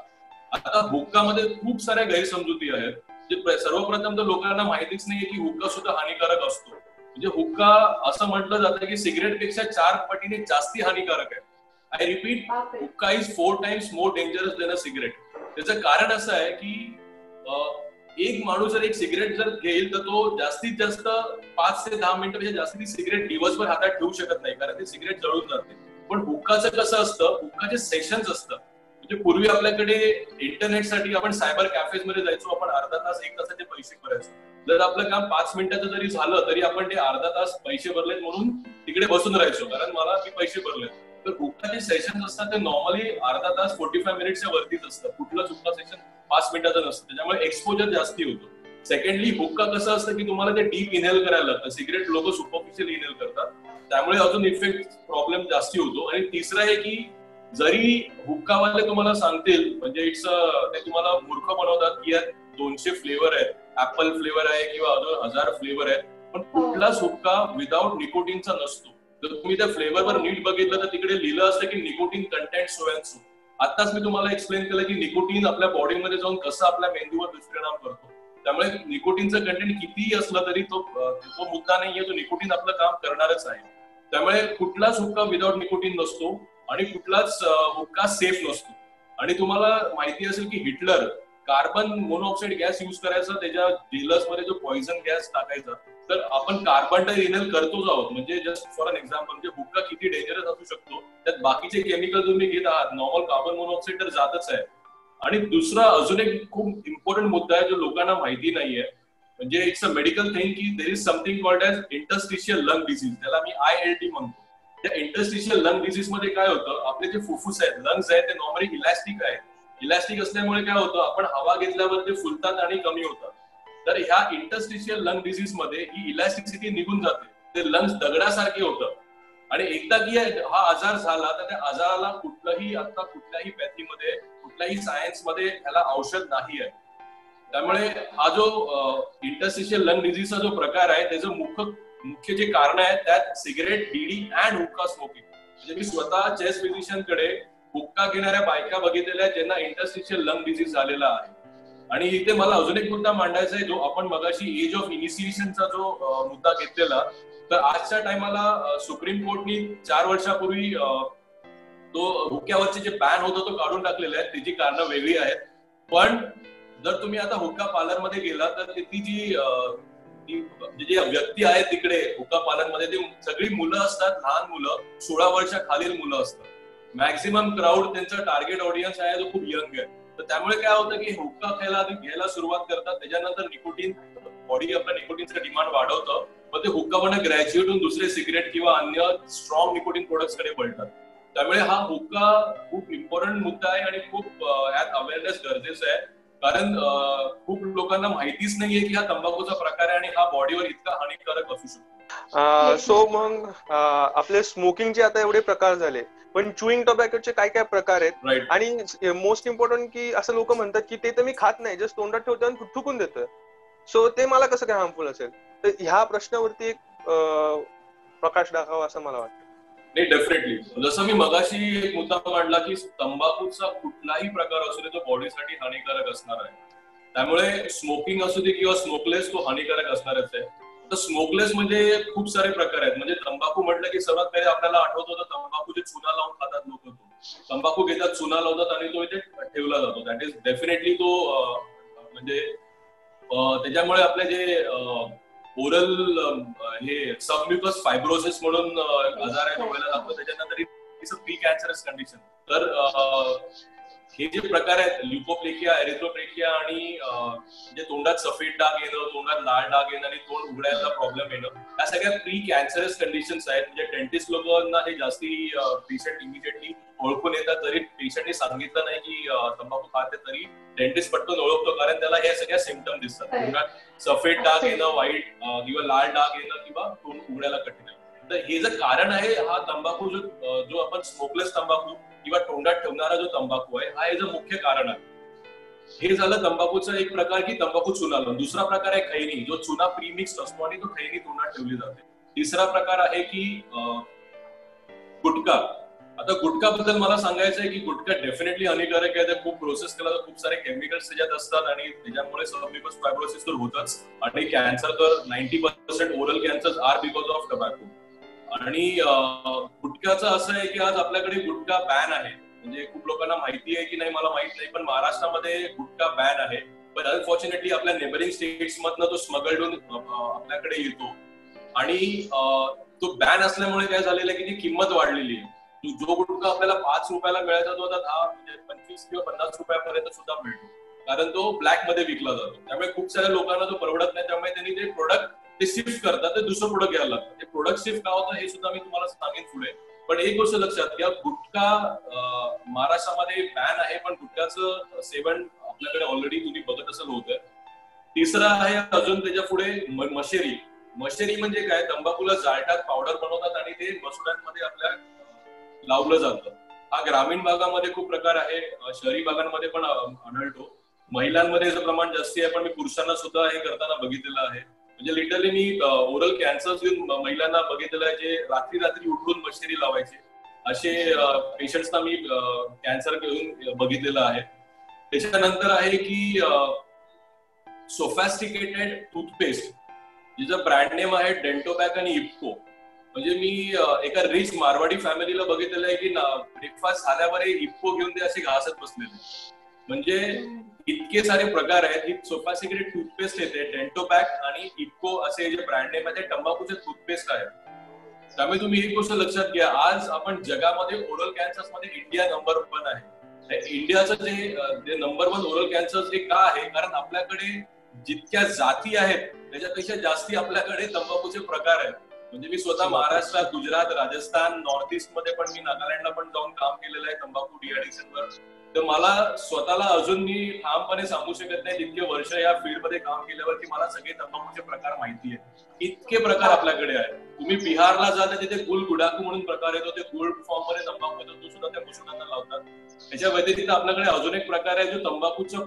आता हुक्कामध्ये खूप साऱ्या गैरसमजुती आहेत. सर्वप्रथम तर लोकांना माहितीच नाहीये की हुक्का सुद्धा हानिकारक असतो. म्हणजे हुक्का असं म्हटलं जातं की सिगरेटपेक्षा 4 पटीने जास्ती हानिकारक आहे. आय रिपीट, हुक्का is 4 times more dangerous than a cigarette. त्याचं कारण असं आहे की एक माणूस जर एक सिगरेट जर घेईल तर तो जास्तीत जास्त 5 ते 10 मिनिटांपेक्षा जास्त ती सिगरेट दिवसभर हातात ठेवू शकत नाही, कारण ती सिगरेट जळून जाते. पण हुक्काचं कसं असतं, हुक्काचे सेशन्स असतं. म्हणजे पूर्वी आपल्याकडे इंटरनेटसाठी आपण सायबर कॅफेज मध्ये जायचो, आपण अर्धा तास 1 तासाचे पैसे भरायचो. जर आपलं काम 5 मिनिटाचं जरी झालं तरी आपण ते अर्धा तास पैसे भरलेत म्हणून तिकडे बसून राहायचो, कारण मला मी पैसे भरलेत. तर हुक्काचे सेशन्स असतात ते नॉर्मली अर्धा तास 45 मिनिट्सच्या वरतीच असतं. कुठलं चुकलं सेशन 5 मिनिटाचं नसतं, त्याच्यामुळे एक्सपोजर जास्ती होतो. सेकंडली, हुक्का कसं असतं की तुम्हाला ते डीप इनहेल करायला लागतं. सिगरेट लोक सुपरफिशियल इनहेल करतात, त्यामुळे अजून इफेक्ट प्रॉब्लेम जास्ती होतो. आणि तिसरं आहे की जरी हुक्कावाले तुम्हाला सांगतील, म्हणजे ते तुम्हाला मूर्ख बनवतात की यात 200 फ्लेवर आहेत, ऍपल फ्लेवर आहे किंवा अजून 1000 फ्लेवर आहेत, पण कुठलाच हुक्का विदाउट निकोटीनचा नसतो. जर तुम्ही त्या फ्लेवरवर नीट बघितलं तर तिकडे लिहिलं असतं की nicotine content so and so. आताच मी तुम्हाला एक्सप्लेन केलं की निकोटीन आपल्या बॉडीमध्ये जाऊन कसं आपल्या मेंदूवर दुष्परिणाम करतो. त्यामुळे निकोटीनचं कंटेंट कितीही असलं तरी तो मुद्दा नाहीये, तो निकोटीन आपलं काम करणारच आहे. त्यामुळे कुठलाच हुक्का विदाउट निकोटीन नसतो आणि कुठलाच हुक्का सेफ नसतो. आणि तुम्हाला माहिती असेल की Hitler carbon monoxide gas use करायचा, त्याच्या जेलर्स मध्ये जो पॉइझन गॅस टाकायचा. तर आपण कार्बन डाय इनहेल करतोच आहोत. म्हणजे जस्ट फॉर अन एक्झाम्पल, म्हणजे हुक्का किती डेंजरस असू शकतो, त्यात बाकीचे केमिकल तुम्ही घेत आहात, नॉर्मल कार्बन मोनॉक्साईड तर जातच आहे. आणि दुसरा अजून एक खूप इम्पॉर्टंट मुद्दा आहे जो लोकांना माहिती नाहीये, म्हणजे इट्स अ मेडिकल थिंग की there is something called as interstitial lung disease, त्याला मी ILD म्हणतो. त्या इंटरस्टिशियल लंग डिसीज मध्ये काय होतं, आपले जे फुफ्फुस आहेत, लंग्स आहेत, ते नॉर्मली इलॅस्टिक आहेत. इलॅस्टिक असल्यामुळे काय होतं, आपण हवा घेतल्यावर ते फुलतात आणि कमी होतात. तर ह्या इंटरस्टिशियल लंग डिसीज मध्ये ही इलॅस्टिसिटी निघून जाते, ते लंग्स दगडासारखे होतं. आणि एकदा की हा आजार झाला तर त्या आजाराला कुठल्याही पॅथीमध्ये कुठल्याही सायन्समध्ये ह्याला औषध नाही आहे. त्यामुळे हा जो इंटरस्टिशियल लंग डिझीजचा जो प्रकार आहे त्याचं मुख्य जे कारण आहे त्यात सिगरेट, बीडी अँड हुक्का स्मोकिंग. म्हणजे मी स्वतः चेस्ट फिजिशियन कडे हुक्का घेणाऱ्या बायका बघितलेल्या आहेत ज्यांना इंटरस्टिशियल लंग डिझीज झालेला आहे. आणि इथे मला अजून एक मुद्दा मांडायचा आहे, जो आपण मगाशी एज ऑफ इनिशिएशनचा जो मुद्दा घेतलेला, तर आजच्या टायमाला सुप्रीम कोर्टनी 4 वर्षापूर्वी तो हुक्क्यावरचे जे बॅन होतं तो काढून टाकलेला आहे. त्याची कारणं वेगळी आहेत. पण जर तुम्ही आता हुक्का पार्लर मध्ये गेला तर ती जी व्यक्ती आहे तिकडे हुक्का पार्लर मध्ये ती सगळी मुलं असतात, लहान मुलं, 16 वर्षा खालील मुलं असतात. मॅक्झिमम क्राऊड त्यांचा टार्गेट ऑडियन्स आहे जो खूप यंग आहे. तर त्यामुळे काय होतं की हुक्का घ्यायला सुरुवात करतात, त्याच्यानंतर निकोटीन, बॉडी आपल्या निकोटीनचं डिमांड वाढवतं, मग ते हुक्कामध्ये ग्रॅज्युएट होऊन दुसरे सिगरेट किंवा अन्य स्ट्रॉंग निकोटीन प्रोडक्ट्स कडे वळतात. त्यामुळे हा हुक्का खूप इम्पॉर्टंट मुद्दा आहे आणि खूप यात अवेअरनेस गरजेचं आहे. कारण खूप लोकांना माहितीच नाहीये की हा तंबाखूचा प्रकार आहे आणि हा बॉडीवर इतका हानिकारक असू शकतो. सो मग आपले स्मोकिंगचे आता एवढे प्रकार झाले, पण चुईंग टोबॅकोचे काय काय प्रकार आहेत? आणि मोस्ट इम्पॉर्टंट की असं लोक म्हणतात की ते तर मी खात नाही, जस्ट तोंडात ठेवतो आणि थुकून देतोय, सो ते मला कसं काय हार्मफुल असेल? तर ह्या प्रश्नावरती एक प्रकाश टाकावा असं मला वाटतं. नाही, डेफिनेटली. जसं मी मगाशी एक मुद्दा मांडला की तंबाखूचा कुठलाही प्रकार असू दे तो बॉडीसाठी हानिकारक असणार आहे. त्यामुळे स्मोकिंग असू दे किंवा स्मोकलेस तो हानिकारक असणारच आहे. तर स्मोकलेस म्हणजे खूप सारे प्रकार आहेत. म्हणजे तंबाखू म्हटलं की सर्वात पहिले आपल्याला आठवत होतं तंबाखू जे चुना लावून खातात लोक, तंबाखू घेतात, चुना लावतात आणि तो इथे ठेवला जातो. दॅट इज डेफिनेटली तो म्हणजे त्याच्यामुळे आपले जे ओरल हे सबम्युकस फायब्रोसिस म्हणून आजार आहे तो व्हायला लागतो. त्याच्यानंतर it's a pre cancerous condition. तर हे जे प्रकार आहेत ल्युकोप्लेकिया, एरिथ्रोप्लेकिया आणि म्हणजे तोंडात सफेद डाग येणं, तोंडात लाल डाग येणं आणि तोंड उघडायला प्रॉब्लेम येणं, या सगळ्या प्री कॅन्सरस कंडिशन्स आहेत. म्हणजे डेंटिस्ट लोकांना हे जास्ती पेशंट इमिडिएटली ओळखून येतात. जरी पेशंटने सांगितलं नाही की तंबाखू खाते तरी डेंटिस्ट पटकन ओळखतो, कारण त्याला हे सगळ्या सिम्पटम दिसतात. तोंडात सफेद डाग येणं, व्हाईट किंवा लाल डाग येणं किंवा तोंड उघडायला कठीण आहे. तर हे जे कारण आहे, हा तंबाखू जो आपण स्मोकलेस तंबाखू किंवा तोंडात ठेवणारा जो तंबाखू आहे, हा याचं मुख्य कारण आहे. हे झालं तंबाखूचा एक प्रकार की तंबाखू चुना लावून. दुसरा प्रकार आहे खैनी, जो चुना प्रीमिक्स असतो आणि तो खैनी तोंडात ठेवली जाते. तिसरा प्रकार आहे की गुटखा. आता गुटखा बद्दल मला सांगायचं आहे की गुटखा डेफिनेटली हानिकारक आहे. खूप प्रोसेस केला तर खूप सारे केमिकल्स त्याच्यात असतात आणि त्याच्यामुळे सबम्युकस फायब्रोसिस तर होतच आणि कॅन्सर तर 90% oral cancer are because of tobacco. आणि गुटख्याचं असं आहे की आज आपल्याकडे गुटखा बॅन आहे. म्हणजे खूप लोकांना माहिती आहे की नाही मला माहित नाही, पण महाराष्ट्रामध्ये गुटखा बॅन आहे. पण अनफॉर्च्युनेटली आपल्या नेबरिंग स्टेट्स मधनं तो स्मगल्ड होऊन आपल्याकडे येतो आणि तो बॅन असल्यामुळे काय झालेलं आहे की ती किंमत वाढलेली आहे. जो गुटखा आपल्याला 5 रुपयाला मिळायचा तो आता 10 म्हणजे 25 किंवा 50 रुपयापर्यंत सुद्धा मिळतो, कारण तो ब्लॅक मध्ये विकला जातो. त्यामुळे खूप साऱ्या लोकांना तो परवडत नाही. त्यामुळे त्यांनी ते प्रोडक्ट ते शिफ्ट करतात, ते दुसरं प्रोडक्ट घ्यायला लागतं. ते प्रोडक्ट शिफ्ट का होतं हे सुद्धा मी तुम्हाला सांगेन पुढे. पण एक गोष्ट लक्षात घ्या, गुटखा महाराष्ट्रामध्ये बॅन आहे, पण गुटख्याचं सेवन आपल्याकडे ऑलरेडी तुम्ही बघत असेल होतं. तिसरा आहे अजून त्याच्या पुढे मशेरी. मशेरी म्हणजे काय, तंबाखूला जाळतात, पावडर बनवतात आणि ते मसुड्यांमध्ये आपल्या लावलं जातं. हा ग्रामीण भागामध्ये खूप प्रकार आहे, शहरी भागांमध्ये पण आढळतो. महिलांमध्ये याचं प्रमाण जास्ती आहे, पण मी पुरुषांना सुद्धा हे करताना बघितलेलं आहे. म्हणजे लिटरली मी ओरल कॅन्सर घेऊन महिलांना बघितलेलं आहे, जे रात्री उठून मशेरी लावायचे. असे पेशंट्सना मी कॅन्सर घेऊन बघितलेलं आहे. त्याच्यानंतर आहे की सोफॅस्टिकेटेड टूथपेस्ट, जिचं ब्रँड नेम आहे डेंटोबॅक आणि इप्को. म्हणजे मी एका रिच मारवाडी फॅमिलीला बघितलेलं आहे की ब्रेकफास्ट झाल्यावर इप्को घेऊन ते असे घासत बसलेले. म्हणजे इतके सारे प्रकार आहेत. ही सोफॅस्टिकेटेड टूथपेस्ट येते, डेंटोबॅक आणि इप्को असे जे ब्रँड नेम आहे ते तंबाखूचे टूथपेस्ट आहेत. त्यामुळे तुम्ही एक गोष्ट लक्षात घ्या, आज आपण जगामध्ये ओरल कॅन्सर्स मध्ये इंडिया नंबर 1 आहे. इंडियाचं जे नंबर 1 ओरल कॅन्सर हे का आहे, कारण आपल्याकडे जितक्या जाती आहेत त्याच्यापेक्षा जास्ती आपल्याकडे तंबाखूचे प्रकार आहेत. म्हणजे मी स्वतः महाराष्ट्रात, गुजरात, राजस्थान, नॉर्थ ईस्ट मध्ये पण, मी नागालँडला पण जाऊन काम केलेलं आहे तंबाखू डिअडिक्शनवर. तर मला स्वतःला अजून मी ठामपणे सांगू शकत नाही जितके वर्ष या फील्डमध्ये काम केल्यावर की मला सगळे तंबाखूचे प्रकार माहिती आहे. इतके प्रकार आपल्याकडे आहेत. तुम्ही बिहारला जाता तिथे गुल गुडाकू म्हणून प्रकार येतो, ते गोल्ड फॉर्म मध्ये तंबाखू येतो, तो सुद्धा त्या मुसलमानांना लावतात. त्याच्या व्यतिरिक्त आपल्याकडे अजून एक प्रकार आहे जो तंबाखूचं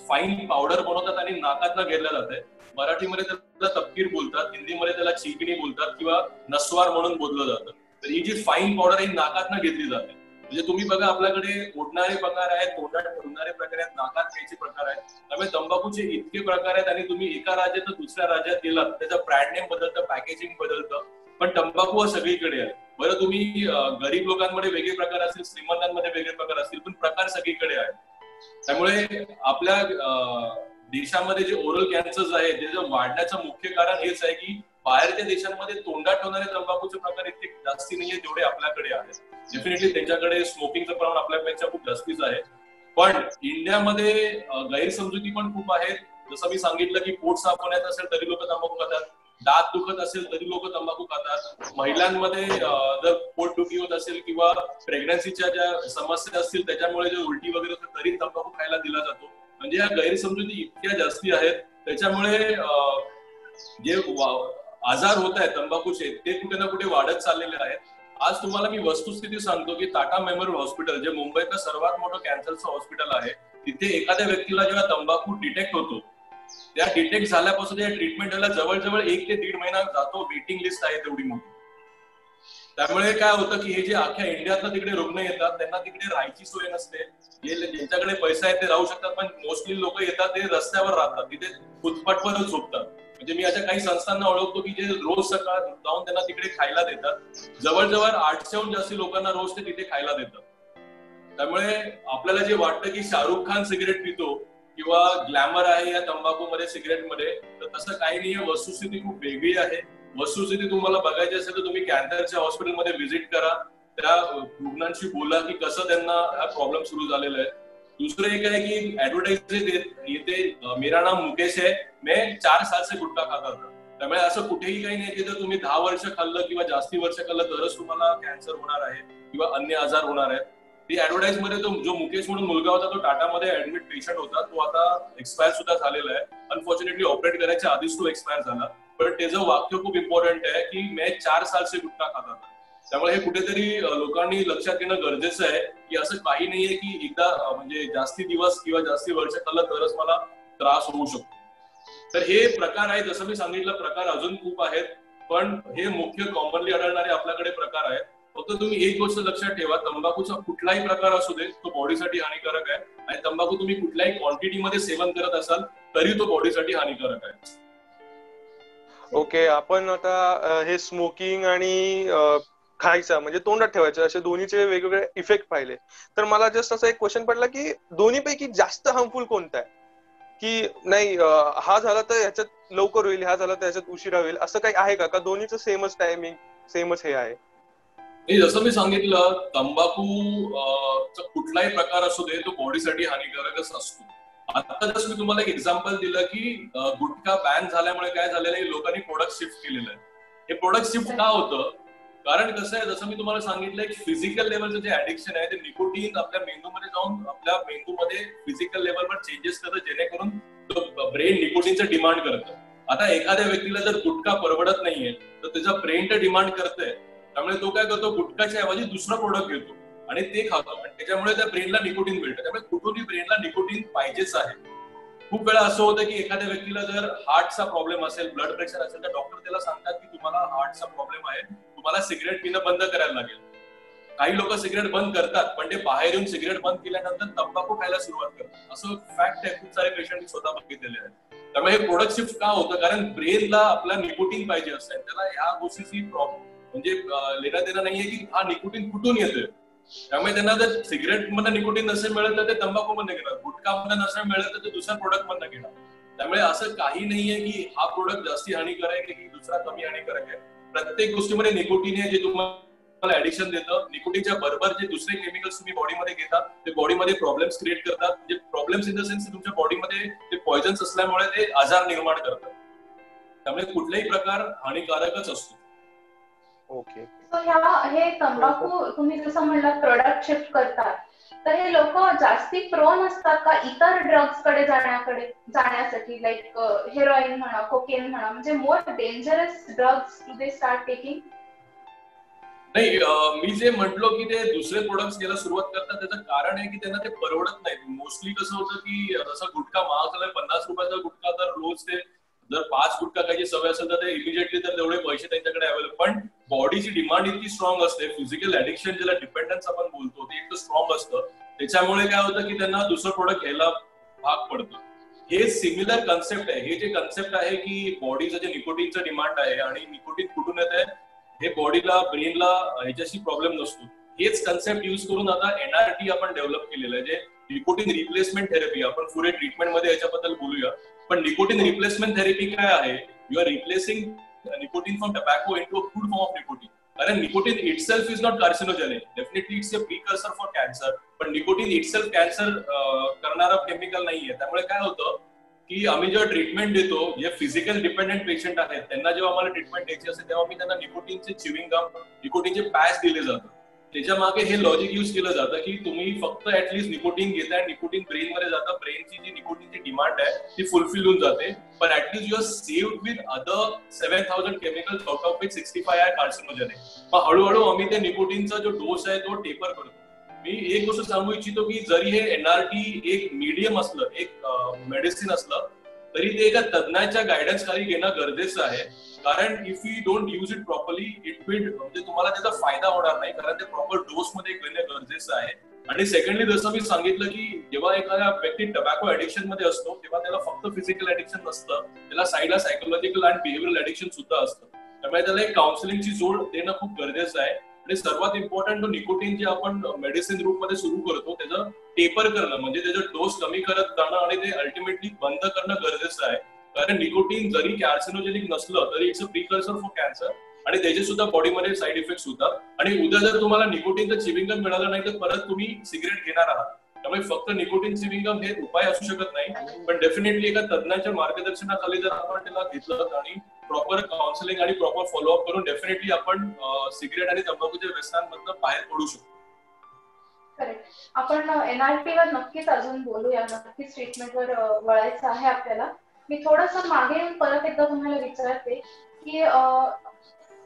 फाईन पावडर बनवतात आणि नाकातनं घेतलं जाते. मराठीमध्ये त्याला तपकीर बोलतात, हिंदीमध्ये त्याला चिकणी बोलतात किंवा नस्वार म्हणून बोललं जातं. तर ही जी फाईन पावडर ही नाकातनं घेतली जाते. म्हणजे तुम्ही बघा आपल्याकडे उडणारे प्रकार आहेत, तोंडात ठेवणारे प्रकार आहेत, नाकात घ्यायचे प्रकार आहेत. त्यामुळे तंबाखूचे इतके प्रकार आहेत आणि तुम्ही एका राज्यात दुसऱ्या राज्यात गेलात त्याचं ब्रँड नेम बदलतं, पॅकेजिंग बदलतं, पण तंबाखू हा सगळीकडे आहे. बरं तुम्ही गरीब लोकांमध्ये वेगळे प्रकार असतील, श्रीमंतांमध्ये वेगळे प्रकार असतील, पण प्रकार सगळीकडे आहेत. त्यामुळे आपल्या देशामध्ये जे ओरल कॅन्सर्स आहेत त्याचं वाढण्याचं मुख्य कारण हेच आहे की बाहेरच्या देशांमध्ये तोंडात ठेवणारे तंबाखूचे प्रकार इतके जास्ती नाहीये जेवढे आपल्याकडे आहेत. डेफिनेटली त्यांच्याकडे स्मोकिंगचं प्रमाण आपल्यापेक्षा खूप जास्तीच आहे, पण इंडियामध्ये गैरसमजुती पण खूप आहेत. जसं मी सांगितलं की पोट साफ होण्यात असेल तरी लोक तंबाखू खातात, दात दुखत असेल तरी लोक तंबाखू खातात, महिलांमध्ये जर पोटदुखी होत असेल किंवा प्रेग्नन्सीच्या ज्या समस्या असतील त्याच्यामुळे जे उलटी वगैरे होतं तरी तंबाखू खायला दिला जातो. म्हणजे या गैरसमजुती इतक्या जास्ती आहेत. त्याच्यामुळे जे आजार होत आहेत तंबाखूचे ते कुठे ना कुठे वाढत चाललेले आहेत. आज तुम्हाला मी वस्तुस्थिती सांगतो की टाटा मेमोरियल हॉस्पिटल जे मुंबईतलं सर्वात मोठं कॅन्सरचं हॉस्पिटल आहे, तिथे एखाद्या व्यक्तीला जेव्हा तंबाखू डिटेक्ट होतो, त्या डिटेक्ट झाल्यापासून त्या ट्रीटमेंटला जवळजवळ 1 ते 1.5 महिना जातो. वेटिंग लिस्ट आहे तेवढी मोठी. त्यामुळे काय होतं की हे जे अख्ख्या इंडियातनं तिकडे रुग्ण येतात त्यांना तिकडे राहायची सोय नसते. ज्यांच्याकडे पैसा आहे ते राहू शकतात, पण मोस्टली लोक येतात ते रस्त्यावर राहतात, तिथे फुटपाथवरच झोपतात. म्हणजे मी अशा काही संस्थांना ओळखतो की जे रोज सकाळ जाऊन त्यांना तिकडे खायला देतात. जवळजवळ 800हून जास्ती लोकांना रोज ते तिथे खायला देतात. त्यामुळे आपल्याला जे वाटतं की शाहरुख खान सिगरेट पितो किंवा ग्लॅमर आहे या तंबाखूमध्ये, सिगरेटमध्ये, तर तसं काही नाहीये. वस्तुस्थिती खूप वेगळी आहे. वस्तुस्थिती तुम्हाला बघायची असेल तर तुम्ही कॅन्सरच्या हॉस्पिटलमध्ये व्हिजिट करा, त्या रुग्णांशी बोला की कसं त्यांना हा प्रॉब्लेम सुरू झालेला आहे. दुसरं एक आहे की ऍडव्हर्टाइज येते, मेरा नाम मुकेश है, मैं 4 साल से गुटखा खाता था. त्यामुळे असं कुठेही काही नाही की जर तुम्ही 10 वर्ष खाल्लं किंवा जास्ती वर्ष खाल्लं तरच तुम्हाला कॅन्सर होणार आहे किंवा अन्य आजार होणार आहेत. ती ऍडव्हर्टाइज मध्ये तो जो मुकेश म्हणून मुलगा होता तो टाटामध्ये ऍडमिट पेशंट होता, तो आता एक्सपायर सुद्धा झालेला आहे. अनफॉर्च्युनेटली ऑपरेट करायच्या आधीच तो एक्सपायर झाला. पण त्याचं वाक्य खूप इम्पॉर्टंट आहे की मैं 4 साल से गुटखा खाता था. त्यामुळे हे कुठेतरी लोकांनी लक्षात घेणं गरजेचं आहे की असं काही नाहीये की एकदा म्हणजे जास्ती दिवस किंवा जास्ती वर्ष खाल्लं तरच मला त्रास होऊ शकतो. तर हे प्रकार आहेत, जसं मी सांगितलं प्रकार अजून खूप आहेत, पण हे मुख्य कॉमनली आढळणारे आपल्याकडे प्रकार आहेत. फक्त तुम्ही एक गोष्ट लक्षात ठेवा, तंबाखूचा कुठलाही प्रकार असू दे तो बॉडीसाठी हानिकारक आहे आणि तंबाखू तुम्ही कुठल्याही क्वांटिटीमध्ये सेवन करत असाल तरी तो बॉडीसाठी हानिकारक आहे. ओके, आपण आता हे स्मोकिंग आणि खायचा म्हणजे तोंडात ठेवायचं असे दोन्हीचे वेगवेगळे इफेक्ट पाहिले. तर मला जस्ट असा एक क्वेश्चन पडला की दोन्हीपैकी जास्त हार्मफुल कोणता आहे, की नाही हा झाला तर ह्याच्यात लवकर होईल, हा झाला तर ह्याच्यात उशिरा होईल, असं काही आहे का दोन्हीचं सेमच टायमिंग सेमच हे आहे? जसं मी सांगितलं, तंबाखू कुठलाही प्रकार असू दे तो बॉडीसाठी हानिकारकच असतो. आता जसं मी तुम्हाला एक एक्झाम्पल दिलं की गुटखा बॅन झाल्यामुळे काय झालेलं आहे, लोकांनी प्रोडक्ट शिफ्ट केलेलं आहे. हे प्रोडक्ट शिफ्ट का होतं? कारण कसं आहे, जसं मी तुम्हाला सांगितलं की फिजिकल लेवलचं जे ऍडिक्शन आहे ते निकोटीन आपल्या मेंदूमध्ये जाऊन आपल्या मेंदूमध्ये फिजिकल लेवलवर चेंजेस करतं, जेणेकरून तो ब्रेन निकोटीनचं डिमांड करतं. आता एखाद्या व्यक्तीला जर गुटखा परवडत नाहीये तर त्याचा ब्रेन तर डिमांड करतंय, त्यामुळे तो काय करतो, गुटखाच्या ऐवजी दुसरा प्रोडक्ट घेतो आणि ते खातो आणि त्याच्यामुळे त्या ब्रेनला निकोटीन मिळतं. त्यामुळे कुठूनही ब्रेनला निकोटीन पाहिजेच आहे. खूप वेळा असं होतं की एखाद्या व्यक्तीला जर हार्टचा प्रॉब्लेम असेल, ब्लड प्रेशर असेल, तर डॉक्टर त्याला सांगतात की तुम्हाला हार्टचा प्रॉब्लेम आहे, तुम्हाला सिगरेट पिणं बंद करायला लागेल. काही लोक सिगरेट बंद करतात पण ते बाहेर येऊन सिगरेट बंद केल्यानंतर तंबाखू खायला सुरुवात करतात. असं फॅक्ट आहे, खूप सारे पेशंट स्वतः बघितलेले आहेत. त्यामुळे हे प्रोडक्ट शिफ्ट का होतं? कारण ब्रेनला आपला निकोटीन पाहिजे असतं, त्याला ह्या गोष्टीची प्रॉब्लेम म्हणजे लेणं देणं नाहीये की हा निकोटीन कुठून येतोय. त्यामुळे त्यांना जर सिगरेट मध्ये निकोटीन नसेल मिळत तर ते तंबाखू मध्ये घेणार, गुटखा मध्ये नसेल मिळत तर ते दुसऱ्या प्रोडक्ट मधनं घेणार. त्यामुळे असं काही नाहीये की हा प्रोडक्ट जास्ती हानिकारक आहे की दुसरा कमी हानिकारक आहे. प्रत्येक गोष्टीमध्ये निकोटीन आहे जे तुम्हाला ऍडिक्शन देतं. निकोटीनच्या बरोबर जे दुसरे केमिकल्स तुम्ही बॉडीमध्ये घेतात ते बॉडीमध्ये प्रॉब्लेम्स क्रिएट करतात. म्हणजे प्रॉब्लेम्स इन द सेन्स तुमच्या बॉडीमध्ये ते पॉइझन्स असल्यामुळे ते आजार निर्माण करतात. त्यामुळे कुठलाही प्रकार हानिकारकच असतो. ओके. हे तंबाखू तुम्ही जसं म्हणलात प्रोडक्ट शिफ्ट करतात, तर हे लोक जास्ती प्रोन असतात का इतर ड्रग्स कडे जाण्यासाठी, लाईक हेरोईन म्हणा, कोकेन म्हणा, म्हणजे more dangerous drugs to they start taking? नाही, मी जे म्हटलो की ते दुसरे प्रोडक्ट्स घ्यायला सुरुवात करतात त्याचं कारण आहे की त्यांना ते परवडत नाही. मोस्टली कसं होतं की जसा गुटखा महाग झालाय, 50 रुपयाचा गुटखा, तर रोज ते जर 5 गुटखा खायची सवय असेल तर ते इमिजिएटली तर तेवढे पैसे त्यांच्याकडे अवेलेबल. पण बॉडीची डिमांड इतकी स्ट्रॉंग असते, फिजिकल ऍडिक्शन ज्याला डिपेंडन्स आपण बोलतो ते इतकं स्ट्रॉंग असतं, त्याच्यामुळे काय होतं की त्यांना दुसरं प्रोडक्ट घ्यायला भाग पडतं. हे सिमिलर कन्सेप्ट आहे. हे जे कन्सेप्ट आहे की बॉडीचं जे निकोटीनचं डिमांड आहे आणि निकोटीन कुठून येत आहे, हे बॉडीला, ब्रेनला ह्याच्याशी प्रॉब्लेम नसतो. हेच कन्सेप्ट युज करून आता एनआरटी आपण डेव्हलप केलेलं आहे, जे निकोटीन रिप्लेसमेंट थेरपी. आपण पुढे ट्रीटमेंट मध्ये याच्याबद्दल बोलूया. पण निकोटीन रिप्लेसमेंट थेरपी काय आहे? You are replacing nicotine from tobacco into a good form of nicotine. कारण nicotine itself is not carcinogenic, definitely it's a precursor for cancer, पण निकोटीन इटसेल्फ कॅन्सर करणारा केमिकल नाहीये. त्यामुळे काय होतं की आम्ही जेव्हा ट्रीटमेंट देतो, जे फिजिकल डिपेंडेंट पेशंट आहेत त्यांना जेव्हा आम्हाला ट्रीटमेंट द्यायची असते तेव्हा मी त्यांना निकोटीनचे च्युइंग गम, निकोटीनचे पॅच दिले जातात. त्याच्या मागे हे लॉजिक युज केलं जातं की तुम्ही फक्त ऍटलीस्ट निकोटीन घेताय, निकोटीन ब्रेन मध्ये जातं, ब्रेनची जी निकोटीनची डिमांड आहे ती फुलफिल होऊन जाते, पण at least you are saved with other 7000 chemicals out of which 65 are carcinogenic. मग हळूहळू आम्ही त्या निकोटीनचा जो डोस आहे तो टेपर करतो. मी एक गोष्ट सांगू इच्छितो की जरी हे एनआरटी एक मीडियम असलं, एक मेडिसिन असलं, तरी ते एका तज्ञाच्या गायडन्स खाली घेणं गरजेचं आहे. कारण if you don't use it properly, it will, म्हणजे तुम्हाला त्याचा फायदा होणार नाही, कारण ते प्रॉपर डोस मध्ये घेणं गरजेचं आहे. आणि सेकंडली, जसं मी सांगितलं की जेव्हा एखाद्या व्यक्ती टबॅको ऍडिक्शन मध्ये असतो तेव्हा त्याला फक्त फिजिकल ऍडिक्शन नसतं, त्याला साईडला सायकोलॉजिकल आणि बिहेव्हिअरल ऍडिक्शन सुद्धा असतं. त्यामुळे त्याला एक काउन्सिलिंगची जोड देणं खूप गरजेचं आहे. आणि सर्वात इम्पॉर्टंट, निकोटीन जे आपण मेडिसिन रूप मध्ये सुरू करतो त्याचं टेपर करणं, म्हणजे त्याचा डोस कमी करत जाणं आणि ते अल्टिमेटली बंद करणं गरजेचं आहे. कारण निकोटीन जरी कॅर्सिनोजेनिक नसलं तरी it's a precursor for cancer, आणि त्याचे सुद्धा बॉडीमध्ये साईड इफेक्ट होतात. आणि उद्या जर तुम्हाला निकोटीनचं चिविंगम मिळालं नाही तर परत तुम्ही सिगरेट घेणार आहात. त्यामुळे फक्त निकोटीन चिविंगम हे उपाय असू शकत नाही, पण डेफिनेटली एका तज्ञाच्या मार्गदर्शनाखाली जर आपण त्याला घेतलं आणि प्रॉपर काउन्सिलिंग आणि प्रॉपर फॉलोअप करून डेफिनेटली आपण सिगरेट आणि तंबाखूच्या व्यसनांमधून बाहेर पडू शकतो. करेक्ट. आपण एनआरटी वर नक्कीच अजून बोलूया, नक्कीच ट्रीटमेंटवर वळायचं आहे आपल्याला. मी थोडंसं मागे येऊन परत एकदा तुम्हाला विचारते की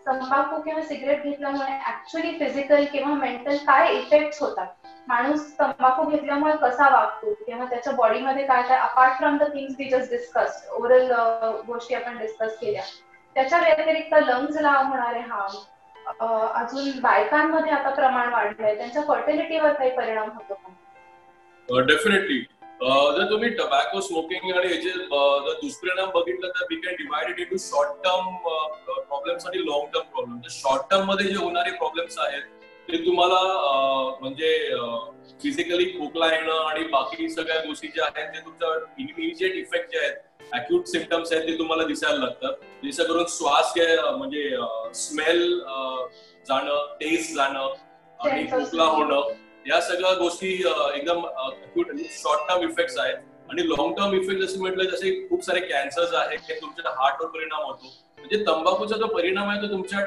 तंबाखू किंवा सिगरेट घेतल्यामुळे ऍक्च्युली फिजिकल किंवा मेंटल काय इफेक्ट्स होतात? माणूस तंबाखू घेतल्यामुळे कसा वागतो किंवा त्याच्या बॉडीमध्ये काय काय, apart from the things we just discuss, oral गोष्टी आपण डिस्कस केल्या, त्याच्या व्यतिरिक्त लंग्सला होणारे हार्म, अजून बायकांमध्ये आता प्रमाण वाढलंय, त्यांच्या फर्टिलिटीवर काही परिणाम होतो का? डेफिनेटली. जर तुम्ही टबॅको स्मोकिंग आणि याचे जर दुष्परिणाम बघितलं तर we can divide it into short term problems आणि long term problems. Short term मध्ये जे होणारे प्रॉब्लेम्स आहेत ते तुम्हाला म्हणजे फिजिकली खोकला येणं आणि बाकी सगळ्या गोष्टी ज्या आहेत ते तुमच्या इमिजिएट इफेक्ट जे आहेत, अक्यूट सिम्पटम्स आहेत ते तुम्हाला दिसायला लागतात. जसं करून श्वास म्हणजे स्मेल जाणं, टेस्ट जाणं आणि खोकला होणं, या सगळ्या गोष्टी एकदम शॉर्ट टर्म इफेक्ट्स आहेत. आणि लॉंग टर्म इफेक्ट जसे म्हटलं, जसे खूप सारे कॅन्सर्स आहेत ते तुमच्या हार्टवर परिणाम होतो. म्हणजे तंबाखूचा जो परिणाम आहे तो तुमच्या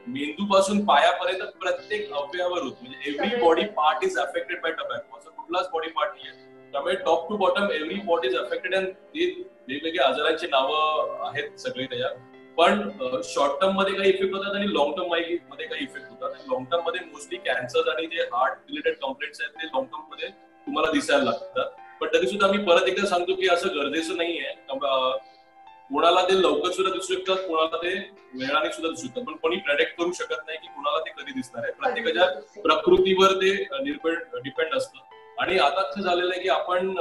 मेंदूपासून पायापर्यंत प्रत्येक अवयवावर होतो. म्हणजे every body part is affected by tobacco, असं कुठलाच बॉडी पार्ट नाही आहे. त्यामुळे top to bottom every body is affected, and वेगवेगळ्या आजारांची नावं आहेत सगळे त्याच्यात. पण शॉर्ट टर्म मध्ये काही इफेक्ट होतात आणि लॉंग टर्म मध्ये काही इफेक्ट होतात. लॉंग टर्म मध्ये मोस्टली कॅन्सर आणि जे हार्ट रिलेटेड कंप्लेंट्स आहेत ते लॉंग टर्म मध्ये तुम्हाला दिसायला लागतात. पण तरी सुद्धा मी परत एकदा सांगतो की असं गरजेचं नाहीये. कोणाला ते लवकर सुद्धा दिसू शकतात, कोणाला ते वेळाने सुद्धा दिसू शकतात, पण कोणी प्रेडिक्ट करू शकत नाही की कोणाला ते कधी दिसणार आहे. प्रत्येकाच्या प्रकृतीवर ते डिपेंड असतं. आणि आता कसं झालेलं आहे की आपण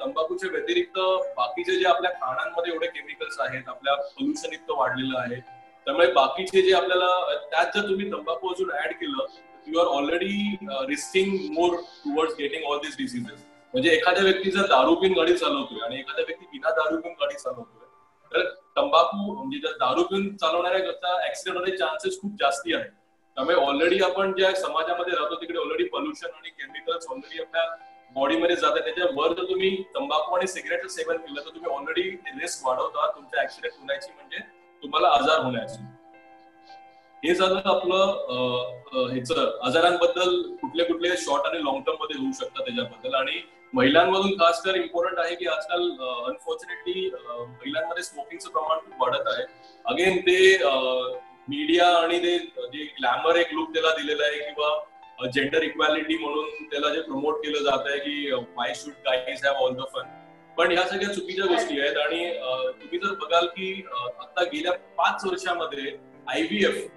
तंबाखूच्या व्यतिरिक्त बाकीचे जे आपल्या खाण्यामध्ये एवढे केमिकल्स आहेत, आपल्या पोल्युशन इतकं वाढलेलं आहे, त्यामुळे बाकीचे जे आपल्याला, त्यात जर तुम्ही तंबाखू अजून ऍड केलं, you are already risking more towards getting all this diseases. म्हणजे एखाद्या व्यक्ती जर दारू पिऊन गाडी चालवतोय आणि एखाद्या व्यक्ती बिना दारू पिऊन गाडी चालवतोय, तर तंबाखू म्हणजे जर दारू पिऊन चालवणाऱ्या ऍक्सिडेंट होण्याचे चान्सेस खूप जास्ती आहेत. त्यामुळे ऑलरेडी आपण ज्या समाजामध्ये राहतो तिकडे ऑलरेडी पोल्युशन आणि केमिकल्स ऑलरेडी आपल्या बॉडीमध्ये जातात. त्याच्यावर जर तुम्ही तंबाखू आणि सिगरेटचं सेवन केलं तर तुम्ही ऑलरेडी रिस्क वाढवता तुमच्या ऍक्सिडेंट होण्याची, म्हणजे तुम्हाला आजार होण्याची. हे झालं आपलं ह्याचं आजारांबद्दल कुठले कुठले शॉर्ट आणि लॉंग टर्म मध्ये होऊ शकतात त्याच्याबद्दल. आणि महिलांमधून खास कर इम्पॉर्टंट आहे की आजकाल अनफॉर्च्युनेटली महिलांमध्ये स्मोकिंगचं प्रमाण खूप वाढत आहे. अगेन ते मीडिया आणि ते जे ग्लॅमर एक लुक त्याला दिलेला आहे किंवा जेंडर इक्वॅलिटी म्हणून त्याला जे प्रमोट केलं जात आहे की why should guys have all the fun, पण ह्या सगळ्या चुकीच्या गोष्टी आहेत. आणि तुम्ही जर बघाल की आता गेल्या 5 वर्षामध्ये आयव्हीएफ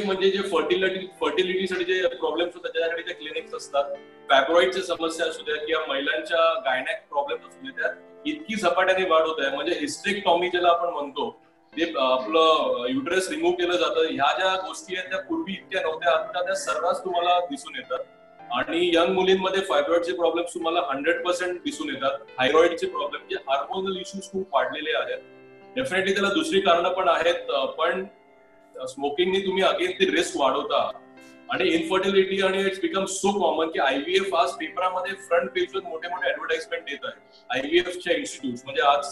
म्हणजे जे फर्टिलिटीसाठी जे प्रॉब्लेम्स होतात त्याच्यासाठी जे क्लिनिक्स असतात, फॅब्रॉइडच्या समस्या असू द्या किंवा महिलांच्या गायनॅक प्रॉब्लेम असू द्या, त्यात इतकी झपाट्याने वाढ होत आहे. म्हणजे हिस्टेक्टॉमी ज्याला आपण म्हणतो, ते आपलं युटरस रिमूव्ह केलं जातं. ह्या ज्या गोष्टी आहेत त्या पूर्वी इतक्या नव्हत्या, आता त्या सर्रास तुम्हाला दिसून येतात. आणि यंग मुलींमध्ये फायब्रॉइडचे प्रॉब्लेम तुम्हाला 100% दिसून येतात. थायरॉइडचे प्रॉब्लेम, जे हार्मोनल इश्यूज खूप वाढलेले आहेत. डेफिनेटली त्याला दुसरी कारणं पण आहेत, पण स्मोकिंगनी तुम्ही अगेन ती रिस्क वाढवता. आणि इनफर्टिलिटी आणि इट्स बिकम सो कॉमन की आयव्हीएफ आज पेपरामध्ये फ्रंट पेजवर मोठे मोठे ऍडव्हर्टाइजमेंट येत आहे. आयव्हीएफच्या इन्स्टिट्यूट म्हणजे आज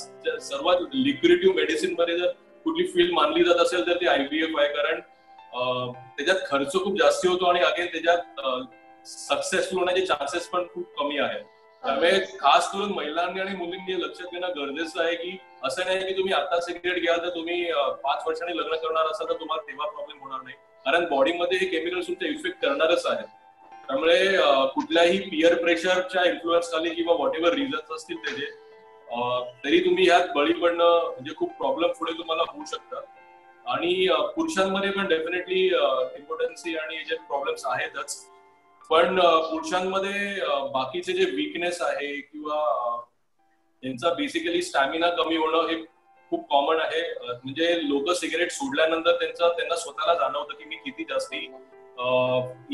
सर्वात लिक्विडेटिव्ह मेडिसिन मध्ये जर कुठली फील्ड मानली जात असेल तर ती आयव्हीएफ आहे, कारण त्याच्यात खर्च खूप जास्त होतो आणि अगेन त्याच्यात सक्सेसफुल होण्याचे चान्सेस पण खूप कमी आहेत. त्यामुळे खास करून महिलांनी आणि मुलींनी लक्षात घेणं गरजेचं आहे की असं नाही की तुम्ही आता सिगरेट घ्याल तर तुम्ही 5 वर्षांनी लग्न करणार असाल तर तुम्हाला तेव्हा प्रॉब्लेम होणार नाही, कारण बॉडीमध्ये हे केमिकल्स तुमचा इफेक्ट करणारच आहे. त्यामुळे कुठल्याही पिअर प्रेशरच्या इन्फ्लुएन्स खाली किंवा व्हॉट एव्हर रिझन्स असतील त्याचे, तरी तुम्ही ह्यात बळी पडणं म्हणजे खूप प्रॉब्लेम पुढे तुम्हाला होऊ शकतात. आणि पुरुषांमध्ये पण डेफिनेटली इम्पॉर्टन्सी आणि जे प्रॉब्लेम्स आहेतच, पण पुरुषांमध्ये बाकीचे जे वीकनेस आहे किंवा त्यांचा बेसिकली स्टॅमिना कमी होणं हे खूप कॉमन आहे. म्हणजे लोक सिगरेट सोडल्यानंतर त्यांना स्वतःला जाणवतं की मी किती जास्ती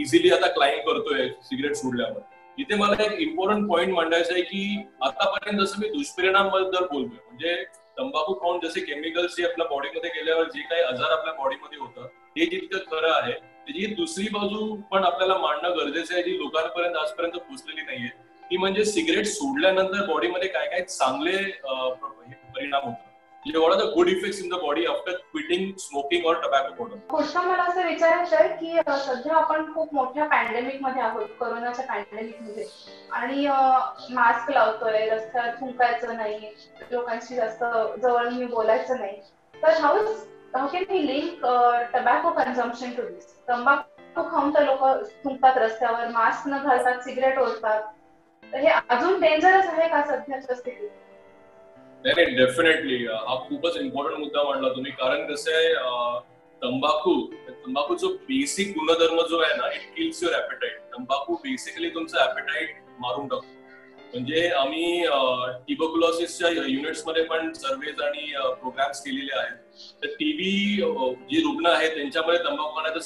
इझिली आता क्लाइंब करतोय सिगरेट सोडल्यावर. इथे मला एक इम्पॉर्टंट पॉइंट मांडायचा आहे की आतापर्यंत जसं मी दुष्परिणाम बद्दल बोलतोय, म्हणजे तंबाखू खाऊन जसे केमिकल्स जे आपल्या बॉडीमध्ये गेल्यावर जे काही आजार आपल्या बॉडीमध्ये होतात ते जितकं खरं आहे, त्याची दुसरी बाजू पण आपल्याला मांडणं गरजेचं आहे जी लोकांपर्यंत आजपर्यंत पोहोचलेली नाहीये. ती म्हणजे सिगरेट सोडल्यानंतर बॉडीमध्ये काय काय चांगले परिणाम होतात. What are the good effects in the body after quitting smoking or tobacco product? पुढचं मला असं विचारायचं आहे की सध्या आपण खूप मोठ्या पॅन्डेमिक मध्ये आहोत, कोरोनाच्या पॅन्डेमिक मध्ये, आणि मास्क लावतोय, रस्त्यावर थुंकायचं नाही, लोकांशी जास्त जवळ मी बोलायचं नाही. तर how can we link tobacco consumption to this? तंबाखू खाऊन तर लोक थुंकतात रस्त्यावर, मास्क न घालतात, सिगरेट ओढतात, तर हे अजून डेंजरस आहे का सध्याच्या स्थितीत? नाही, डेफिनेटली हा खूपच इम्पॉर्टंट मुद्दा मांडला तुम्ही. कारण कसं आहे, तंबाखूचा बेसिक गुणधर्म जो आहे ना, इट किल्स युअर ऍपेटाईट. तंबाखू बेसिकली तुमचं ऍपेटाईट मारून टाकतो. म्हणजे आम्ही ट्युबरक्युलोसिसच्या युनिट्समध्ये पण सर्वेज आणि प्रोग्राम्स केलेले आहेत. तर टीबी जी रुग्ण आहेत त्यांच्यामध्ये तंबाखूचं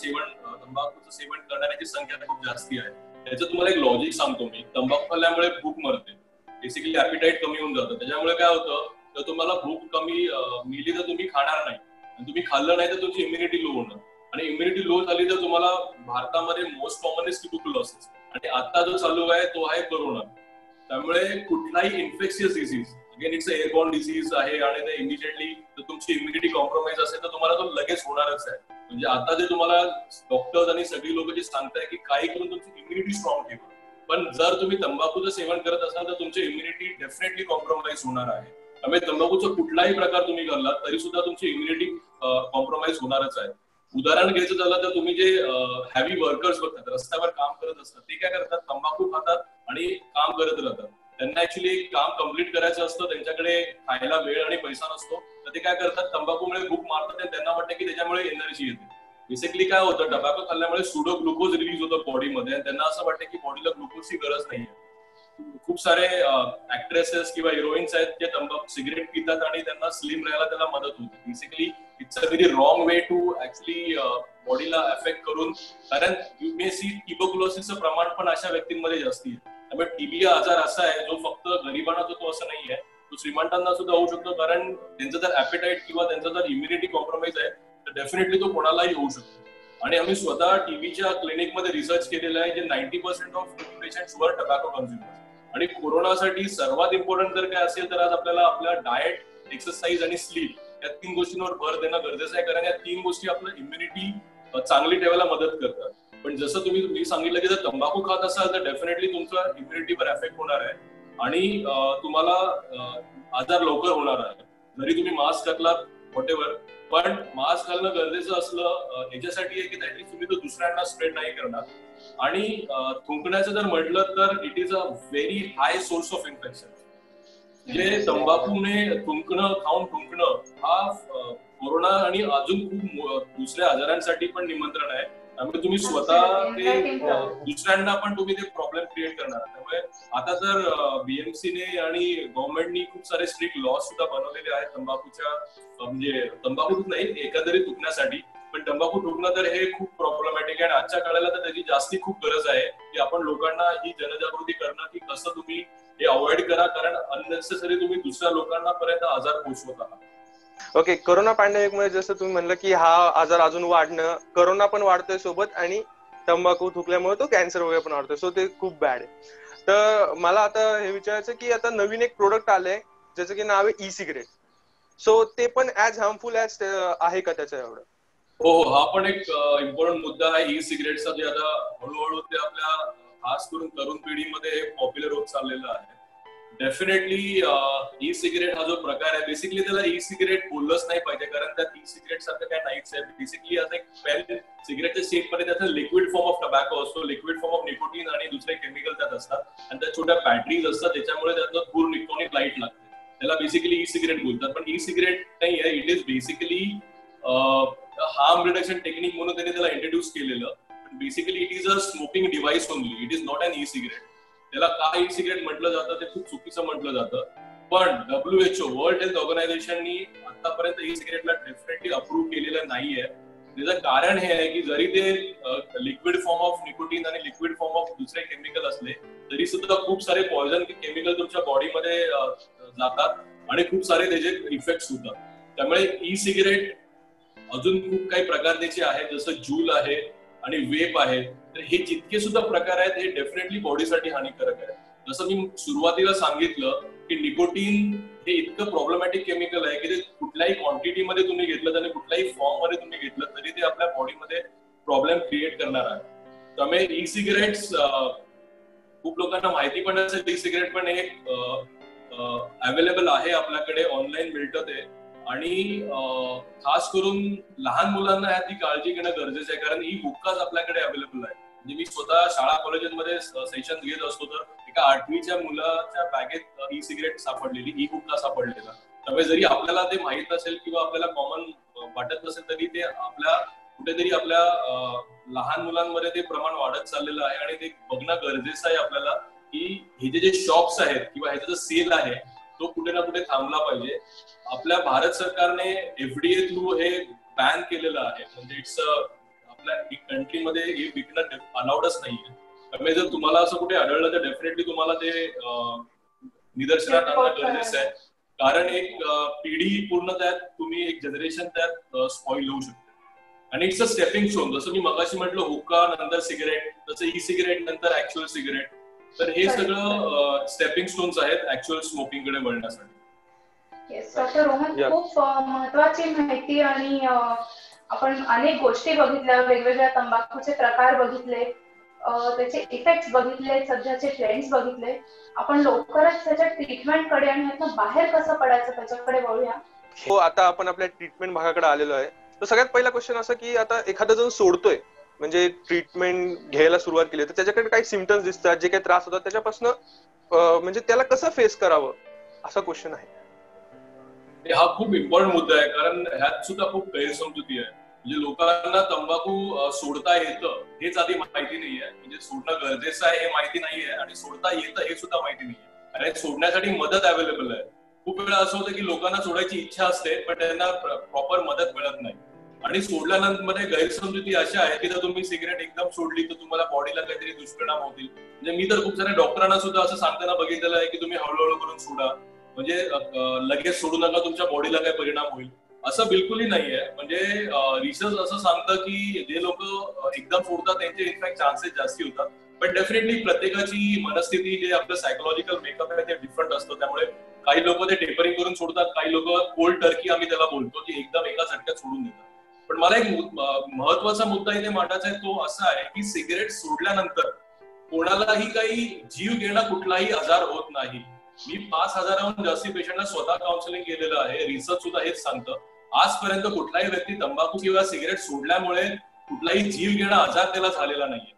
सेवन करणाऱ्याची संख्या खूप जास्ती आहे. त्याचं तुम्हाला एक लॉजिक सांगतो मी. तंबाखू खाल्ल्यामुळे भूक मरते, बेसिकली ऍपिटाईट कमी होऊन जातं. त्याच्यामुळे काय होतं, तर तुम्हाला भूक कमी मिळली तर तुम्ही खाणार नाही, आणि तुम्ही खाल्लं नाही तर तुमची इम्युनिटी लो होणार. आणि इम्युनिटी लो झाली तर तुम्हाला भारतामध्ये मोस्ट कॉमन इज ट्युबरक्युलोसिस, आणि आता जो चालू आहे तो आहे कोरोना. त्यामुळे कुठलाही infectious disease, again it's airborne disease आहे, आणि ते इमिजिएटली जर तुमची इम्युनिटी कॉम्प्रोमाइज असेल तर तुम्हाला तो लगेच होणारच आहे. म्हणजे आता जे तुम्हाला डॉक्टर्स आणि सगळी लोक जे सांगताय की काही करून तुमची इम्युनिटी स्ट्रॉंग ठेवा, पण जर तुम्ही तंबाखूचं सेवन करत असाल तर तुमची इम्युनिटी डेफिनेटली कॉम्प्रोमाइज होणार आहे. त्यामुळे तंबाखूचा कुठलाही प्रकार तुम्ही करलात तरी सुद्धा तुमची इम्युनिटी कॉम्प्रोमाइज होणारच आहे. उदाहरण घ्यायचं झालं तर तुम्ही जे हॅवी वर्कर्स बघतात, रस्त्यावर काम करत असतात, ते काय करतात, तंबाखू खातात आणि काम करत राहतात. त्यांना ऍक्च्युली काम कम्प्लीट करायचं असतं, त्यांच्याकडे खायला वेळ आणि पैसा नसतो, तर ते काय करतात, तंबाखूमुळे भूक मारतात आणि त्यांना वाटतं की त्याच्यामुळे एनर्जी येते. बेसिकली काय होतं, टबॅको खाल्ल्यामुळे सुडो ग्लुकोज रिलीज होतं बॉडीमध्ये, आणि त्यांना असं वाटतं की बॉडीला ग्लुकोजची गरज नाहीये. खूप सारे ऍक्ट्रेसेस किंवा हिरोईन्स आहेत जे तंबाखू सिगरेट पितात आणि त्यांना स्लिम राहायला त्याला मदत होते. Basically it's a very wrong way to actually बॉडीला अफेक्ट करून, कारण यू मे सी ट्युबरक्युलोसिसचं प्रमाण पण अशा व्यक्तींमध्ये जास्ती आहे. त्यामुळे टीबी हा आजार असा आहे जो फक्त गरिबांना होतो असं नाहीये, तो श्रीमंतांना सुद्धा होऊ शकतो. कारण त्यांचं जर ऍपेटाईट किंवा त्यांचा जर इम्युनिटी कॉम्प्रोमाइज आहे तर डेफिनेटली तो कोणालाही होऊ शकतो. आणि आम्ही स्वतः टीबीच्या क्लिनिकमध्ये रिसर्च केलेला आहे, जे 90% ऑफ टीबी पेशंट्स वर टबॅको कन्झ्युमर्स. आणि कोरोनासाठी सर्वात इम्पॉर्टंट जर काय असेल तर आज आपल्याला आपल्या डाएट, एक्सरसाइज आणि स्लीप या 3 गोष्टींवर भर देणं गरजेचं आहे, कारण या 3 गोष्टी आपलं इम्युनिटी चांगली ठेवायला मदत करतात. पण जसं तुम्ही सांगितलं की जर तंबाखू खात असाल तर डेफिनेटली तुमच्या इम्युनिटीवर एफेक्ट होणार आहे आणि तुम्हाला आजार लवकर होणार आहे. जरी तुम्ही मास्क घातला व्हॉटेवर, पण मास्क घालणं गरजेचं असलं याच्यासाठी आहे की ऍटलीस्ट तुम्ही तो दुसऱ्यांना स्प्रेड नाही करणार. आणि थुंकण्याचं जर म्हटलं तर it is a very high source of infection. म्हणजे तंबाखूने खाऊन थुंकणं हा कोरोना आणि अजून खूप दुसऱ्या आजारांसाठी पण निमंत्रण आहे. त्यामुळे तुम्ही स्वतः ते दुसऱ्यांना पण तुम्ही ते प्रॉब्लेम क्रिएट करणार. त्यामुळे आता तर बीएमसीने आणि गव्हर्नमेंटनी खूप सारे स्ट्रिक्ट लॉ सुद्धा बनवलेले आहेत तंबाखूच्या, म्हणजे तंबाखूच नाही एकंदरीत थुंकण्यासाठी. पण तंबाखू थुंकणं तर हे खूप प्रॉब्लेमॅटिक आहे आणि आजच्या काळाला तर त्याची जास्ती खूप गरज आहे की आपण लोकांना ही जनजागृती करणं की कसं तुम्ही हे अवॉइड करा, कारण अननेसेसरी तुम्ही दुसऱ्या लोकांना पर्यंत आजार पोहोचवत आहात. ओके, कोरोना पॅन्डेमिक मध्ये जसं तुम्ही म्हणलं की हा आजार अजून वाढणं, कोरोना पण वाढतोय सोबत आणि तंबाखू थुकल्यामुळे तो कॅन्सर वगैरे पण वाढतोय, सो ते खूप बॅड आहे. तर मला आता हे विचारायचं की आता नवीन एक प्रोडक्ट आलंय ज्याचं की नाव आहे ई सिगरेट. सो ते पण ऍज हार्मफुल ऍज आहे का त्याच्या एवढं? हो, हा पण एक इम्पॉर्टंट मुद्दा आहे ई सिगरेटचा, जे आता हळूहळू ते आपल्या खास करून तरुण पिढीमध्ये पॉप्युलर होत चाललेलं आहे. डेफिनेटली ई सिगरेट हा जो प्रकार आहे, बेसिकली त्याला ई सिगरेट बोललंच नाही पाहिजे, कारण त्यात ई सिगरेट सारखं काय नाहीच आहे. बेसिकली आता एक पेन सिगरेटच्या शेप मध्ये त्याचा लिक्विड फॉर्म ऑफ टबॅको असतो, लिक्विड फॉर्म ऑफ निकोटीन आणि दुसरे केमिकल त्यात असतात आणि त्या छोट्या बॅटरीज असतात, त्याच्यामुळे त्याचं पूर्ण इलेक्ट्रॉनिक लाईट लागते. त्याला बेसिकली ई सिगरेट बोलतात. पण ई सिगरेट नाही आहे, it is basically harm reduction technique म्हणून त्यांनी त्याला इंट्रोड्यूस केलेलं. Basically it is a smoking device only, it is not an e cigarette. त्याला काय ई सिगरेट म्हटलं जातं ते खूप चुकीचं म्हटलं जातं. पण WHO वर्ल्ड हेल्थ ऑर्गनायझेशननी आतापर्यंत ई सिगरेटला डेफिनेटली अप्रूव्ह केलेलं नाहीये. त्याचं कारण हे आहे की जरी ते लिक्विड फॉर्म ऑफ निकोटीन आणि लिक्विड फॉर्म ऑफ दुसरे केमिकल असले तरी सुद्धा खूप सारे पॉयझन केमिकल तुमच्या बॉडीमध्ये जातात आणि खूप सारे त्याचे इफेक्ट्स होतात. त्यामुळे ई सिगरेट अजून खूप काही प्रकार त्याचे आहेत, जसं जूल आहे आणि वेप आहे. तर हे जितके सुद्धा प्रकार आहेत हे डेफिनेटली बॉडीसाठी हानिकारक आहे. जसं मी सुरुवातीला सांगितलं की निकोटीन हे इतकं प्रॉब्लेमॅटिक केमिकल आहे की ते कुठल्याही क्वांटिटीमध्ये तुम्ही घेतलं आणि कुठल्याही फॉर्म मध्ये तुम्ही घेतलं तरी ते आपल्या बॉडीमध्ये प्रॉब्लेम क्रिएट करणार आहे. त्यामुळे ई सिगरेट्स खूप लोकांना माहिती पण असेल, ई सिगरेट पण एक अवेलेबल आहे आपल्याकडे, ऑनलाईन मिळतं ते. आणि खास करून लहान मुलांना याची काळजी घेणं गरजेचं आहे, कारण ही हुक्काच आपल्याकडे अवेलेबल आहे. म्हणजे मी स्वतः शाळा कॉलेजेसमध्ये सेशन घेत असतो तर एका 8वीच्या मुलाच्या बॅगेत ई सिगरेट सापडलेली, ई हुक्का सापडलेला. त्यामुळे जरी आपल्याला ते माहित असेल किंवा आपल्याला कॉमन वाटत नसेल तरी ते कुठेतरी आपल्या लहान मुलांमध्ये ते प्रमाण वाढत चाललेलं आहे आणि ते बघणं गरजेचं आहे आपल्याला की हे जे शॉप्स आहेत किंवा ह्याचा जो सेल आहे तो कुठे ना कुठे थांबला पाहिजे. आपल्या भारत सरकारने FDA थ्रू हे बॅन केलेलं आहे, म्हणजे इट्स आपल्या कंट्रीमध्ये हे विकणं अलाउडच नाहीये. त्यामुळे जर तुम्हाला असं कुठे आढळलं तर डेफिनेटली तुम्हाला ते निदर्शनात आणणं गरजेचं आहे, कारण एक पिढी पूर्ण त्यात तुम्ही एक जनरेशन त्यात स्पॉइल होऊ शकते. आणि इट्स अ स्टेपिंग स्टोन, जसं मी मगाशी म्हटलं हुक्का नंतर सिगरेट, तसं ई सिगरेट नंतर ऍक्च्युअल सिगरेट. तर हे सगळं स्टेपिंग स्टोन्स आहेत ऍक्च्युअल स्मोकिंग कडे वळण्यासाठी. येस डॉक्टर रोहन, खूप महत्वाची माहिती आणि आपण अनेक गोष्टी बघितल्या, वेगवेगळ्या तंबाखूचे प्रकार बघितले, त्याचे इफेक्ट्स बघितले, सध्याचे ट्रेंड्स बघितले. आपण लवकरच त्याच्या ट्रीटमेंट कडे आणि यातनं बाहेर कसं पडायचं त्याच्याकडे वळूया. हो, आता आपण आपल्या ट्रीटमेंट भागाकडे आलेलो आहे. तर सगळ्यात पहिला क्वेश्चन असं की आता एखादा जण सोडतोय, म्हणजे ट्रीटमेंट घ्यायला सुरुवात केली तर त्याच्याकडे काही सिम्पटम्स दिसतात, जे काही त्रास होतात त्याच्यापासून म्हणजे त्याला कसं फेस करावं असा क्वेश्चन आहे. हा खूप इम्पॉर्टंट मुद्दा आहे, कारण ह्यात सुद्धा खूप गैरसमजुती आहे. म्हणजे लोकांना तंबाखू सोडता येतं हेच आधी माहिती नाहीये, म्हणजे सोडणं गरजेचं आहे हे माहिती नाहीये आणि सोडता येतं हे सुद्धा माहिती नाहीये. आणि सोडण्यासाठी मदत अवेलेबल आहे. खूप वेळा असं होतं की लोकांना सोडायची इच्छा असते पण त्यांना प्रॉपर मदत मिळत नाही. आणि सोडल्यानंतर गैरसमजुती अशा आहे की जर तुम्ही सिगरेट एकदम सोडली तर तुम्हाला बॉडीला काहीतरी दुष्परिणाम होतील. म्हणजे मी तर खूप साऱ्या डॉक्टरांना सुद्धा असं सांगताना बघितलेलं आहे की तुम्ही हळूहळू करून सोडा, म्हणजे लगेच सोडू नका, तुमच्या बॉडीला काय परिणाम होईल, असं बिलकुलही नाहीये. म्हणजे रिसर्च असं सांगतं की जे लोक एकदम सोडतात त्यांचे इनफॅक्ट चान्सेस जास्ती होतात. पण डेफिनेटली प्रत्येकाची मनस्थिती, जे आपलं सायकोलॉजिकल मेकअप आहे ते डिफरंट असतं. त्यामुळे काही लोक ते टेपरिंग करून सोडतात, काही लोक कोल्ड टर्की आम्ही त्याला बोलतो, की एकदम एका झटक्यात सोडून देतात. पण मला एक महत्वाचा मुद्दा इथे मांडायचा आहे, तो असा आहे की सिगरेट सोडल्यानंतर कोणालाही काही जीव घेणं कुठलाही आजार होत नाही. मी 5,000हून जास्ती पेशंटला स्वतः काउन्सिलिंग केलेलं आहे. रिसर्च सुद्धा हेच सांगतं. आजपर्यंत कुठलाही व्यक्ती तंबाखू किंवा सिगरेट सोडल्यामुळे कुठलाही जीव घेणं आजार त्याला झालेला नाहीये.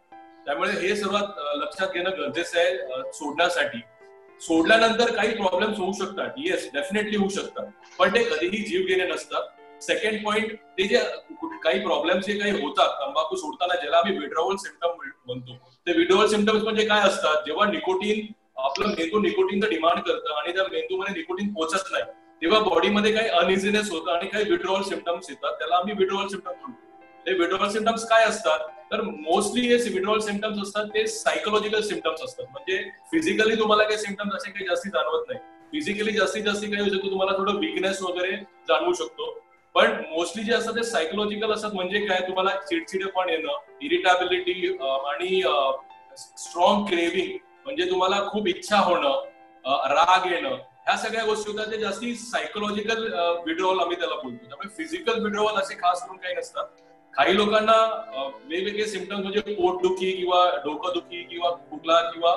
त्यामुळे हे सर्वात लक्षात घेणं गरजेचं आहे सोडण्यासाठी. सोडल्यानंतर काही प्रॉब्लेम्स होऊ शकतात, येस डेफिनेटली होऊ शकतात, पण ते कधीही जीव घेणे नसतात. सेकंड पॉइंट, ते जे काही प्रॉब्लेम्स जे काही होतात तंबाखू सोडताना, ज्याला आम्ही विड्रॉवल सिम्पटम म्हणतो, ते विड्रॉवल सिम्पटम्स म्हणजे काय असतात, जेव्हा निकोटीन, आपलं मेंदू निकोटीनचं डिमांड करतं आणि त्या मेंदूमध्ये निकोटीन पोहोचत नाही, तेव्हा बॉडीमध्ये काही अनइझीनेस होतं आणि काही विड्रॉवल सिम्पटम्स येतात, त्याला आम्ही विड्रॉवल सिम्पटम्स म्हणतो. ते विड्रॉवल सिम्पटम्स काय असतात, तर मोस्टली हे विड्रॉवल सिम्पटम्स असतात ते सायकोलॉजिकल सिम्पटम्स असतात. म्हणजे फिजिकली तुम्हाला काही सिम्पटम्स असे काही जास्ती जाणवत नाही. फिजिकली जास्तीत जास्त काय होऊ शकतो, तुम्हाला थोडं वीकनेस वगैरे जाणवू शकतो, पण मोस्टली जे असतात ते सायकोलॉजिकल असतात. म्हणजे काय, तुम्हाला चिडचिडेपण येणं, इरिटेबिलिटी आणि स्ट्रॉंग क्रेविंग, म्हणजे तुम्हाला खूप इच्छा होणं, राग येणं, ह्या सगळ्या गोष्टी होतात. ते जास्ती सायकोलॉजिकल विड्रॉवल आम्ही त्याला बोलतो. त्यामुळे फिजिकल विड्रॉवल असे खास करून काही नसतात. काही लोकांना वेगवेगळे सिम्पटम्स म्हणजे पोटदुखी किंवा डोकंदुखी किंवा खोकला किंवा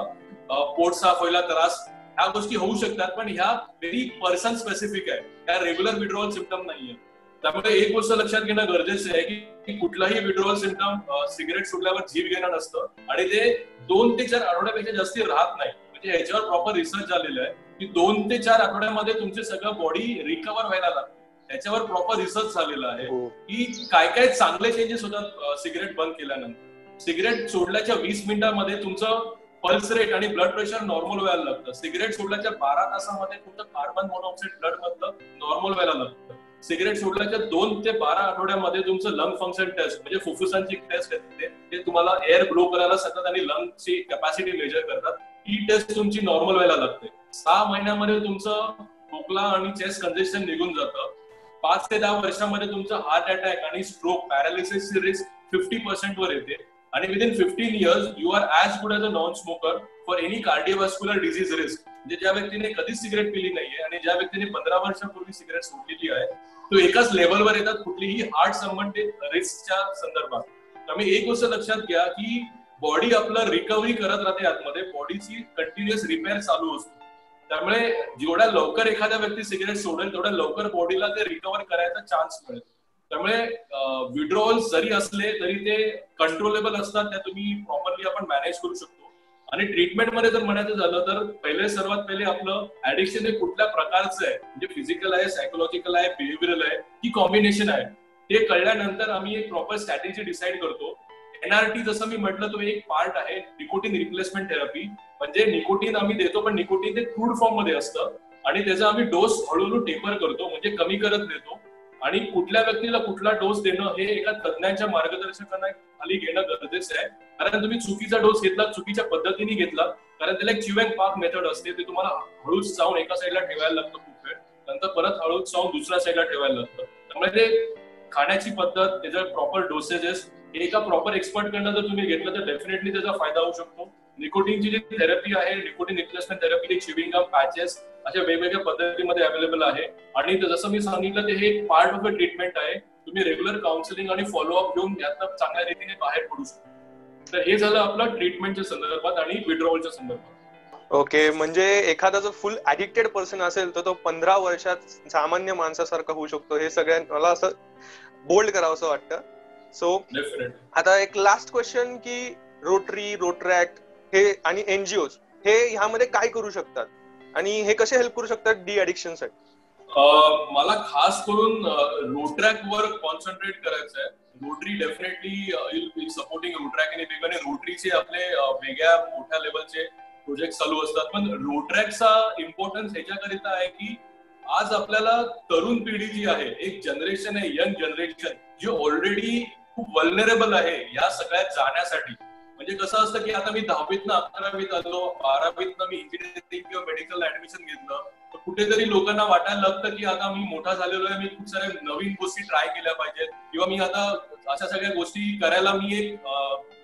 पोट साफ व्हायला त्रास, ह्या गोष्टी होऊ शकतात, पण ह्या व्हेरी पर्सन स्पेसिफिक आहे, ह्या रेग्युलर विड्रॉवल सिम्पटम नाहीये. त्यामुळे एक गोष्ट लक्षात घेणं गरजेचं आहे की कुठलाही विड्रॉवल सिम्पटम सिगरेट सोडल्यावर जीव घेणं नसतं आणि ते 2 ते 4 आठवड्यापेक्षा जास्ती राहत नाही. म्हणजे ह्याच्यावर प्रॉपर रिसर्च झालेलं आहे की 2 ते 4 आठवड्यामध्ये तुमचे सगळं बॉडी रिकव्हर व्हायला लागते. त्याच्यावर प्रॉपर रिसर्च झालेला आहे की काय काय चांगले चेंजेस होतात सिगरेट बंद केल्यानंतर. सिगरेट सोडल्याच्या 20 मिनिटांमध्ये तुमचं पल्स रेट आणि ब्लड प्रेशर नॉर्मल व्हायला लागतं. सिगरेट सोडल्याच्या 12 तासामध्ये तुमचं कार्बन मोनॉक्साईड ब्लड मधलं नॉर्मल व्हायला लागतं. सिगरेट सोडल्याच्या 2 ते 12 आठवड्यामध्ये तुमचं लंग फंक्शन टेस्ट, म्हणजे फुफ्फुसांची टेस्ट येते, ते तुम्हाला एअर ब्लो करायला सांगतात आणि लंगची कॅपॅसिटी मेजर करतात. ही टेस्ट तुमची नॉर्मल व्हायला लागते. 6 महिन्यामध्ये तुमचं खोकला आणि चेस्ट कंजेशन निघून जातं. 5 ते 10 वर्षामध्ये तुमचं हार्ट अटॅक आणि स्ट्रोक, पॅरालिसिसची रिस्क 50% वर येते. आणि within 15 years you are as good as a non smoker for any cardiovascular disease risk. म्हणजे ज्या व्यक्तीने कधीच सिगरेट पिली नाहीये आणि ज्या व्यक्तीने 15 वर्षापूर्वी सिगरेट सोडलेली आहे, तो एकाच लेवलवर येतात कुठलीही हार्ट संबंधित रिस्कच्या संदर्भात. त्यामुळे एक गोष्ट लक्षात घ्या की बॉडी आपलं रिकव्हरी करत राहते, आतमध्ये बॉडीची कंटिन्युअस रिपेअर चालू असतो. त्यामुळे जेवढ्या लवकर एखाद्या व्यक्ती सिगरेट सोडेल तेवढ्या लवकर बॉडीला ते रिकव्हर करायचा चान्स मिळेल. त्यामुळे विड्रॉवल जरी असले तरी ते कंट्रोलेबल असतात, त्या तुम्ही प्रॉपरली आपण मॅनेज करू शकतो. आणि ट्रीटमेंटमध्ये जर म्हणायचं झालं तर सर्वात पहिले आपलं ऍडिक्शन हे कुठल्या प्रकारचं आहे, म्हणजे फिजिकल आहे, सायकोलॉजिकल आहे, बिहेव्हिअरल आहे, की कॉम्बिनेशन आहे, ते कळल्यानंतर आम्ही एक प्रॉपर स्ट्रॅटेजी डिसाईड करतो. NRT जसं मी म्हटलं, तो एक पार्ट आहे, निकोटीन रिप्लेसमेंट थेरपी. म्हणजे निकोटीन आम्ही देतो, पण निकोटीन ते क्रूड फॉर्म मध्ये असतं आणि त्याचा आम्ही डोस हळूहळू टेपर करतो, म्हणजे कमी करत देतो. आणि कुठल्या व्यक्तीला कुठला डोस देणं हे एका तज्ञांच्या मार्गदर्शनाखाली घेणं गरजेचं आहे. कारण तुम्ही चुकीचा डोस घेतला, चुकीच्या पद्धतीने घेतला, कारण त्याला एक च्यू अँड पाक मेथड असते, ते तुम्हाला हळूच जाऊन एका साईडला ठेवायला लागतं खूप वेळ, नंतर परत हळूच जाऊन दुसऱ्या साईडला ठेवायला लागतं. त्यामुळे ते खाण्याची पद्धत, त्याच्या प्रॉपर डोसेजेस एका प्रॉपर एक्सपर्ट कडनं जर तुम्ही घेतलं तर डेफिनेटली त्याचा फायदा होऊ शकतो. निकोटीनची जी थेरपी आहे, nicotine replacement therapy, chewing gum, patches, अशा वेगवेगळ्या पद्धतीमध्ये अवेलेबल आहे. आणि जसं मी सांगितलं, ते हे एक पार्ट ऑफ अ ट्रीटमेंट आहे. तुम्ही रेग्युलर काउन्सिलिंग आणि फॉलोअप घेऊन यातनं चांगल्या रीतीने बाहेर पडू शकतो. तर हे झालं आपलं ट्रीटमेंटच्या संदर्भात आणि विड्रॉवलच्या संदर्भात. ओके, म्हणजे एखादा जो फुल ऍडिक्टेड पर्सन असेल तर तो 15 वर्षात सामान्य माणसासारखा होऊ शकतो. हे सगळ्यांना मला असं बोल्ड करावं असं वाटतं. सो आता एक लास्ट क्वेश्चन की रोटरी, रोटरॅक्ट हे आणि NGOs हे ह्यामध्ये काय करू शकतात आणि हे कसे हेल्प करू शकतात डी ऍडिक्शन साठी? मला खास करून रोटरॅक वर कॉन्सन्ट्रेट करायचं आहे. रोटरी डेफिनेटली सपोर्टिंग रोटरॅक आणि वेगवेगळे रोटरीचे आपले वेगळ्या मोठ्या लेवलचे प्रोजेक्ट चालू असतात. पण रोटरॅकचा इम्पॉर्टन्स ह्याच्याकरिता आहे की आज आपल्याला तरुण पिढी जी आहे, एक जनरेशन आहे, यंग जनरेशन, जी ऑलरेडी खूप वल्नरेबल आहे या सगळ्यात जाण्यासाठी. म्हणजे कसं असतं की आता मी 10वीतनं 11वीत आलो, 12वीतनं मी इंजिनिअरिंग किंवा मेडिकल ऍडमिशन घेतलं, तर कुठेतरी लोकांना वाटायला लागतं की आता मी मोठा झालेलो आहे, मी खूप साऱ्या नवीन गोष्टी ट्राय केल्या पाहिजेत, किंवा मी आता अशा सगळ्या गोष्टी करायला मी एक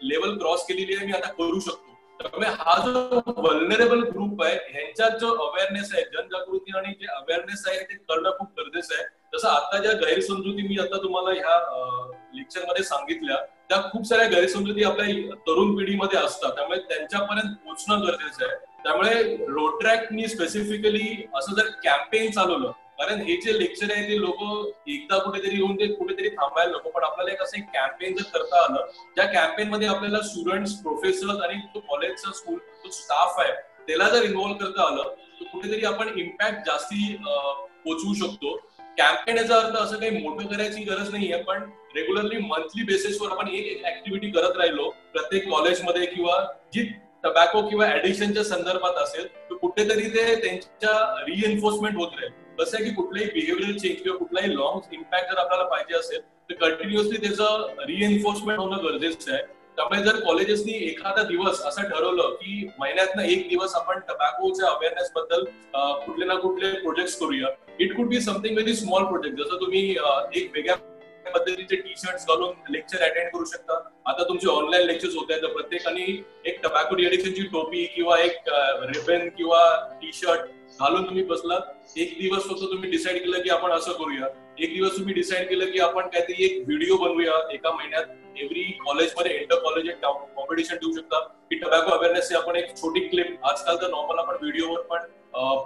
लेवल क्रॉस केलेली आहे, मी आता करू शकतो. त्यामुळे हा जो व्हल्नरेबल ग्रुप आहे ह्यांच्यात जो अवेअरनेस आहे, जनजागृती आणि जे अवेअरनेस आहे ते करणं खूप गरजेचं आहे. जसं आता ज्या गैरसमजुती मी आता तुम्हाला ह्या लेक्चरमध्ये सांगितल्या, त्या खूप साऱ्या गैरसमजुती आपल्या तरुण पिढीमध्ये असतात, त्यामुळे त्यांच्यापर्यंत पोहोचणं गरजेचं आहे. त्यामुळे रोटरॅक्टनी स्पेसिफिकली असं जर कॅम्पेन चालवलं, कारण हे जे लेक्चर आहे ते लोक एकदा कुठेतरी येऊन ते कुठेतरी थांबायला नको, पण आपल्याला एक असं एक कॅम्पेन जर करता आलं, ज्या कॅम्पेन मध्ये आपल्याला स्टुडंट्स, प्रोफेसर्स आणि जो कॉलेजचा स्कूल जो स्टाफ आहे त्याला जर इन्व्हॉल्व करता आलं तर कुठेतरी आपण इम्पॅक्ट जास्ती पोहोचवू शकतो. कॅम्पेन याचा अर्थ असं काही मोठं करायची गरज नाहीये, पण रेग्युलरली मंथली बेसिसवर आपण एक ऍक्टिव्हिटी करत राहिलो प्रत्येक कॉलेजमध्ये किंवा जी टबॅको किंवा ऍडिशनच्या संदर्भात असेल तर कुठेतरी ते त्यांच्या रिएन्फोर्समेंट होत राहील. कसं आहे की कुठलाही बिहेव्हिअर चेंज किंवा कुठलाही लॉंग इम्पॅक्ट जर आपल्याला पाहिजे असेल तर कंटिन्युअसली त्याचं रिएन्फोर्समेंट होणं गरजेचं आहे. त्यामुळे जर कॉलेजेसनी एखादा दिवस असं ठरवलं की महिन्यातनं एक दिवस आपण टबॅकोच्या अवेअरनेस बद्दल कुठले ना कुठले प्रोजेक्ट करूया, it could be something very small project. जसं तुम्ही एक वेगळ्या पद्धतीचे टी शर्ट्स घालून लेक्चर अटेंड करू शकता. आता तुमचे ऑनलाईन लेक्चर्स होत आहेत तर प्रत्येकाने एक टबॅको डिएडिक्शनची टोपी किंवा एक रिबन किंवा टी शर्ट घालून तुम्ही बसलात. एक दिवस फक्त तुम्ही डिसाईड केलं की आपण असं करूया, एक दिवस तुम्ही डिसाईड केलं की आपण काहीतरी एक व्हिडिओ बनवूया एका महिन्यात एव्हरी कॉलेजमध्ये इंटर कॉलेज कॉम्पिटिशन ठेवू शकता की टबॅको अवेअरनेसची आपण एक छोटी क्लिप, आजकाल तर नॉर्मल आपण व्हिडिओवर पण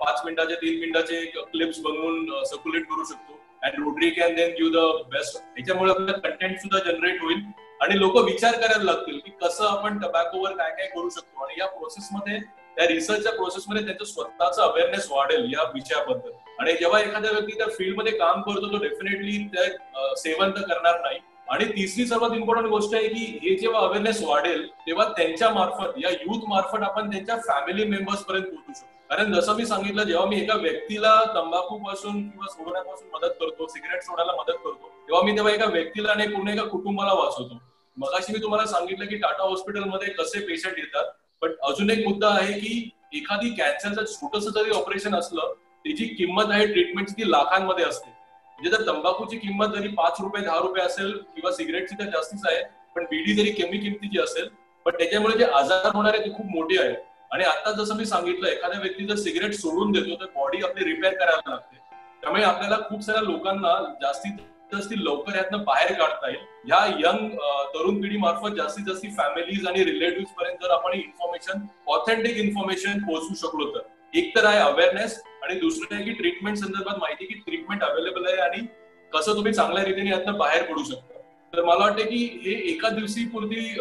5 मिनिटाचे 3 मिनिटाचे क्लिप्स बनवून सर्क्युलेट करू शकतो. And Rotary can then give the best. याच्यामुळे आपलं कंटेंट सुद्धा जनरेट होईल आणि लोक विचार करायला लागतील की कसं आपण टबॅकोवर काय काय करू शकतो, आणि या प्रोसेसमध्ये, त्या रिसर्चच्या प्रोसेसमध्ये त्यांचं स्वतःचं अवेअरनेस वाढेल या विषयाबद्दल. आणि जेव्हा एखाद्या व्यक्ती त्या फील्डमध्ये काम करतो तो डेफिनेटली त्या सेवन तर करणार नाही. आणि तिसरी सर्वात इम्पॉर्टंट गोष्ट आहे की हे जेव्हा अवेअरनेस वाढेल तेव्हा त्यांच्या मार्फत, या युथ मार्फत आपण त्यांच्या फॅमिली मेंबर्स पर्यंत पोहोचू शकतो. कारण जसं मी सांगितलं, जेव्हा मी एका व्यक्तीला तंबाखू पासून किंवा सोडण्यापासून मदत करतो, सिगरेट सोडायला मदत करतो, तेव्हा एका व्यक्तीला आणि पूर्ण एका कुटुंबाला वाचवतो. मगाशी मी तुम्हाला सांगितलं की टाटा हॉस्पिटलमध्ये कसे पेशंट येतात, पण अजून एक मुद्दा आहे की एखादी कॅन्सरचं छोटंसं जरी ऑपरेशन असलं त्याची किंमत आहे ट्रीटमेंटची ती लाखांमध्ये असते. म्हणजे जर तंबाखूची किंमत जरी 5 रुपये 10 रुपये असेल किंवा सिगरेटची तर जास्तीच आहे, पण बीडी जरी कमी किमतीची असेल, पण त्याच्यामुळे जे आजार होणार आहे ते खूप मोठे आहेत. आणि आता जसं मी सांगितलं, एखाद्या व्यक्ती जर सिगरेट सोडून देतो तर बॉडी आपली रिपेअर करायला लागते. त्यामुळे आपल्याला खूप साऱ्या लोकांना जास्तीत जास्त लवकर यातनं बाहेर काढता येईल. ह्या यंग तरुण पिढी मार्फत जास्तीत जास्त फॅमिलीज आणि रिलेटिव्ह पर्यंत जर आपण इन्फॉर्मेशन, ऑथेंटिक इन्फॉर्मेशन पोहोचू शकलो तर, एक तर आहे अवेअरनेस आणि दुसरं आहे की ट्रीटमेंट संदर्भात माहिती की ट्रीटमेंट अवेलेबल आहे आणि कसं तुम्ही चांगल्या रीतीने यातनं बाहेर पडू शकता. तर मला वाटतं की हे एका दिवशी पुरती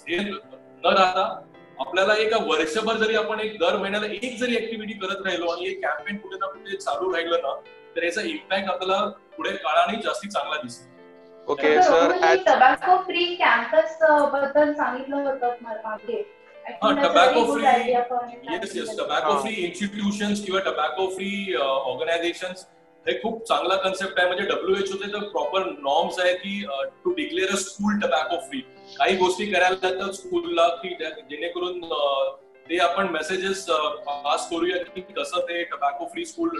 न राहता आपल्याला एका वर्षभर जरी आपण एक दर महिन्याला एक जरी ऍक्टिव्हिटी करत राहिलो आणि एक कॅम्पेन कुठे ना कुठे चालू राहिलं ना, तर याचा इम्पॅक्ट आपल्याला पुढे काळाने जास्ती चांगला दिसेल. Okay sir, tobacco free campus बद्दल सांगितलं होतं मागे. Tobacco free, yes tobacco free institutions किंवा टबॅको फ्री ऑर्गनायझेशन्स हे खूप चांगला कन्सेप्ट आहे. म्हणजे WHO चे तर प्रॉपर नॉर्म्स आहे की to declare a school tobacco free. काही गोष्टी करायला लागतात स्कूलला की जेणेकरून ते आपण मेसेजेस पास करूया की कसं ते टबॅको फ्री स्कूल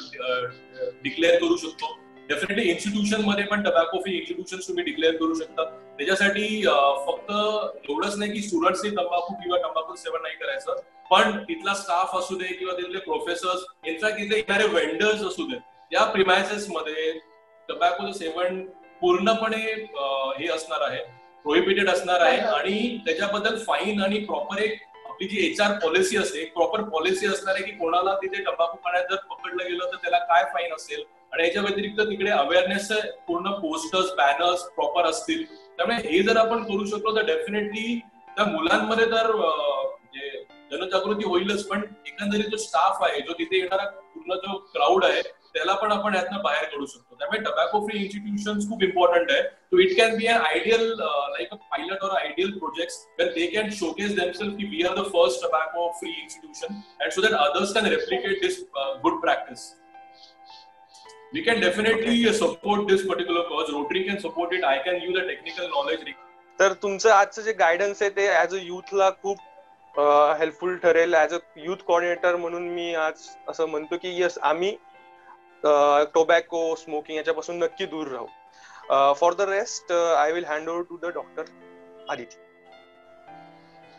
डिक्लेअर करू शकतो. डेफिनेटली इन्स्टिट्यूशन मध्ये पण टबॅको फ्री इन्स्टिट्यूशन तुम्ही डिक्लेअर करू शकता. त्याच्यासाठी फक्त एवढंच नाही की स्टुडंट्सनी तंबाखू किंवा तंबाखू सेवन नाही करायचं, पण तिथला स्टाफ असू दे किंवा तिथले प्रोफेसर्स, इनफॅक्ट इथे येणारे वेंडर्स असू दे, या प्रिमायसेस मध्ये टबॅकोचं सेवन पूर्णपणे हे असणार आहे, प्रोहिबिटेड असणार आहे. आणि त्याच्याबद्दल फाईन आणि प्रॉपर एक आपली जी HR पॉलिसी असते, एक प्रॉपर पॉलिसी असणार आहे की कोणाला तिथे तंबाखू खाण्यात जर पकडलं गेलं तर त्याला काय फाईन असेल. आणि याच्या व्यतिरिक्त तिकडे अवेअरनेस पूर्ण पोस्टर्स, बॅनर्स प्रॉपर असतील. त्यामुळे हे जर आपण करू शकलो तर डेफिनेटली त्या मुलांमध्ये तर जनजागृती होईलच, पण एकंदरीत जो स्टाफ आहे, जो तिथे येणारा पूर्ण जो क्राऊड आहे, त्याला पण आपण यातनं बाहेर काढू शकतो. त्यामुळे टबॅको फ्री इन्स्टिट्यूशन्स खूप इम्पॉर्टंट आहे. So it can be an ideal like a pilot और ideal projects where they can showcase themselves की we are the first tobacco free institution and so that others can replicate this good practice. We can definitely support this particular cause. Rotary can support it. I can use the technical knowledge. तर तुमचं आजचं जे guidance आहे ते as a युथला खूप helpful ठरेल. As a youth coordinator म्हणून मी आज असं म्हणतो की यस, आम्ही टोबॅको, स्मोकिंग याच्यापासून नक्की दूर राहू. For the rest I will hand over to the doctor Aditi.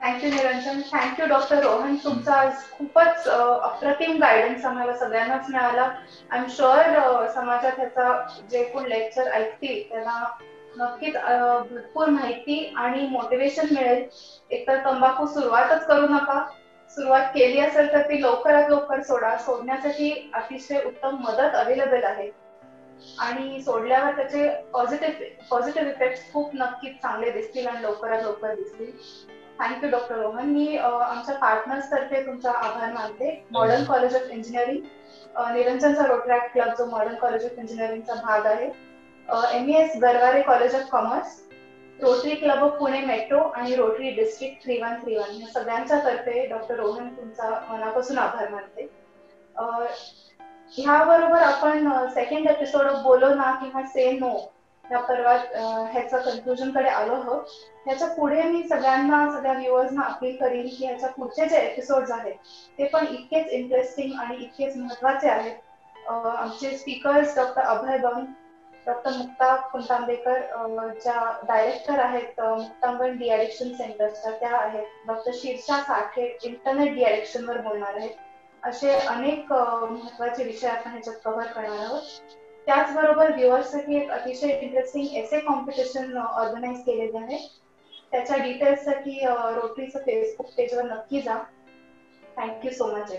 Thank you Niranjan. Thank you doctor Rohan. तुमचा आज खूपच अप्रतिम गायडन्स आम्हाला सगळ्यांनाच मिळाला. आय एम शुअर समाजात ह्याचा जे कोण लेक्चर ऐकतील त्यांना नक्कीच भरपूर माहिती आणि मोटिवेशन मिळेल. एकतर तंबाखू सुरुवातच करू नका. सुरुवात केली असेल तर ती लवकरात लवकर सोडा. सोडण्यासाठी अतिशय उत्तम मदत अवेलेबल आहे आणि सोडल्यावर त्याचे पॉझिटिव्ह इफेक्ट खूप नक्कीच चांगले दिसतील आणि लवकरात लवकर दिसतील. Thank you doctor Rohan. मी आमच्या पार्टनर्स तर्फे तुमचा आभार मानते. मॉडर्न कॉलेज ऑफ इंजिनिअरिंग, निरंजनचा रोटरॅक्ट क्लब जो मॉडर्न कॉलेज ऑफ इंजिनिअरिंगचा भाग आहे, MES Garware College of Commerce, Rotary Club of Pune Metro आणि रोटरी डिस्ट्रिक्ट 3131 या सगळ्यांच्या तर्फे डॉक्टर रोहन तुमचा मनापासून आभार मानते. ह्याबरोबर आपण सेकंड एपिसोड ऑफ बोलो ना किंवा से नो या पर्वात ह्याच्या कन्क्लुजन कडे आलो आहोत. ह्याच्या पुढे मी सगळ्या व्ह्युअर्सना अपील करीन की ह्याच्या पुढचे जे एपिसोड्स आहेत ते पण इतकेच इंटरेस्टिंग आणि इतकेच महत्वाचे आहेत. आमचे speakers doctor Abhay Bang, doctor Mukta कुंतांबेकर ज्या डायरेक्टर आहेत मुक्तांगण डी ॲडिक्शन सेंटरच्या त्या आहेत, डॉक्टर शीर्षा साठे इंटरनेट डी ॲडिक्शन वर बोलणार आहेत. असे अनेक महत्वाचे विषय आपण ह्याच्यात कव्हर करणार आहोत. त्याचबरोबर व्ह्युअर्ससाठी एक अतिशय इंटरेस्टिंग एसे कॉम्पिटिशन ऑर्गनाईज केलेले आहे. त्याच्या डिटेल्ससाठी रोटरीचं फेसबुक पेजवर नक्की जा. Thank you so much.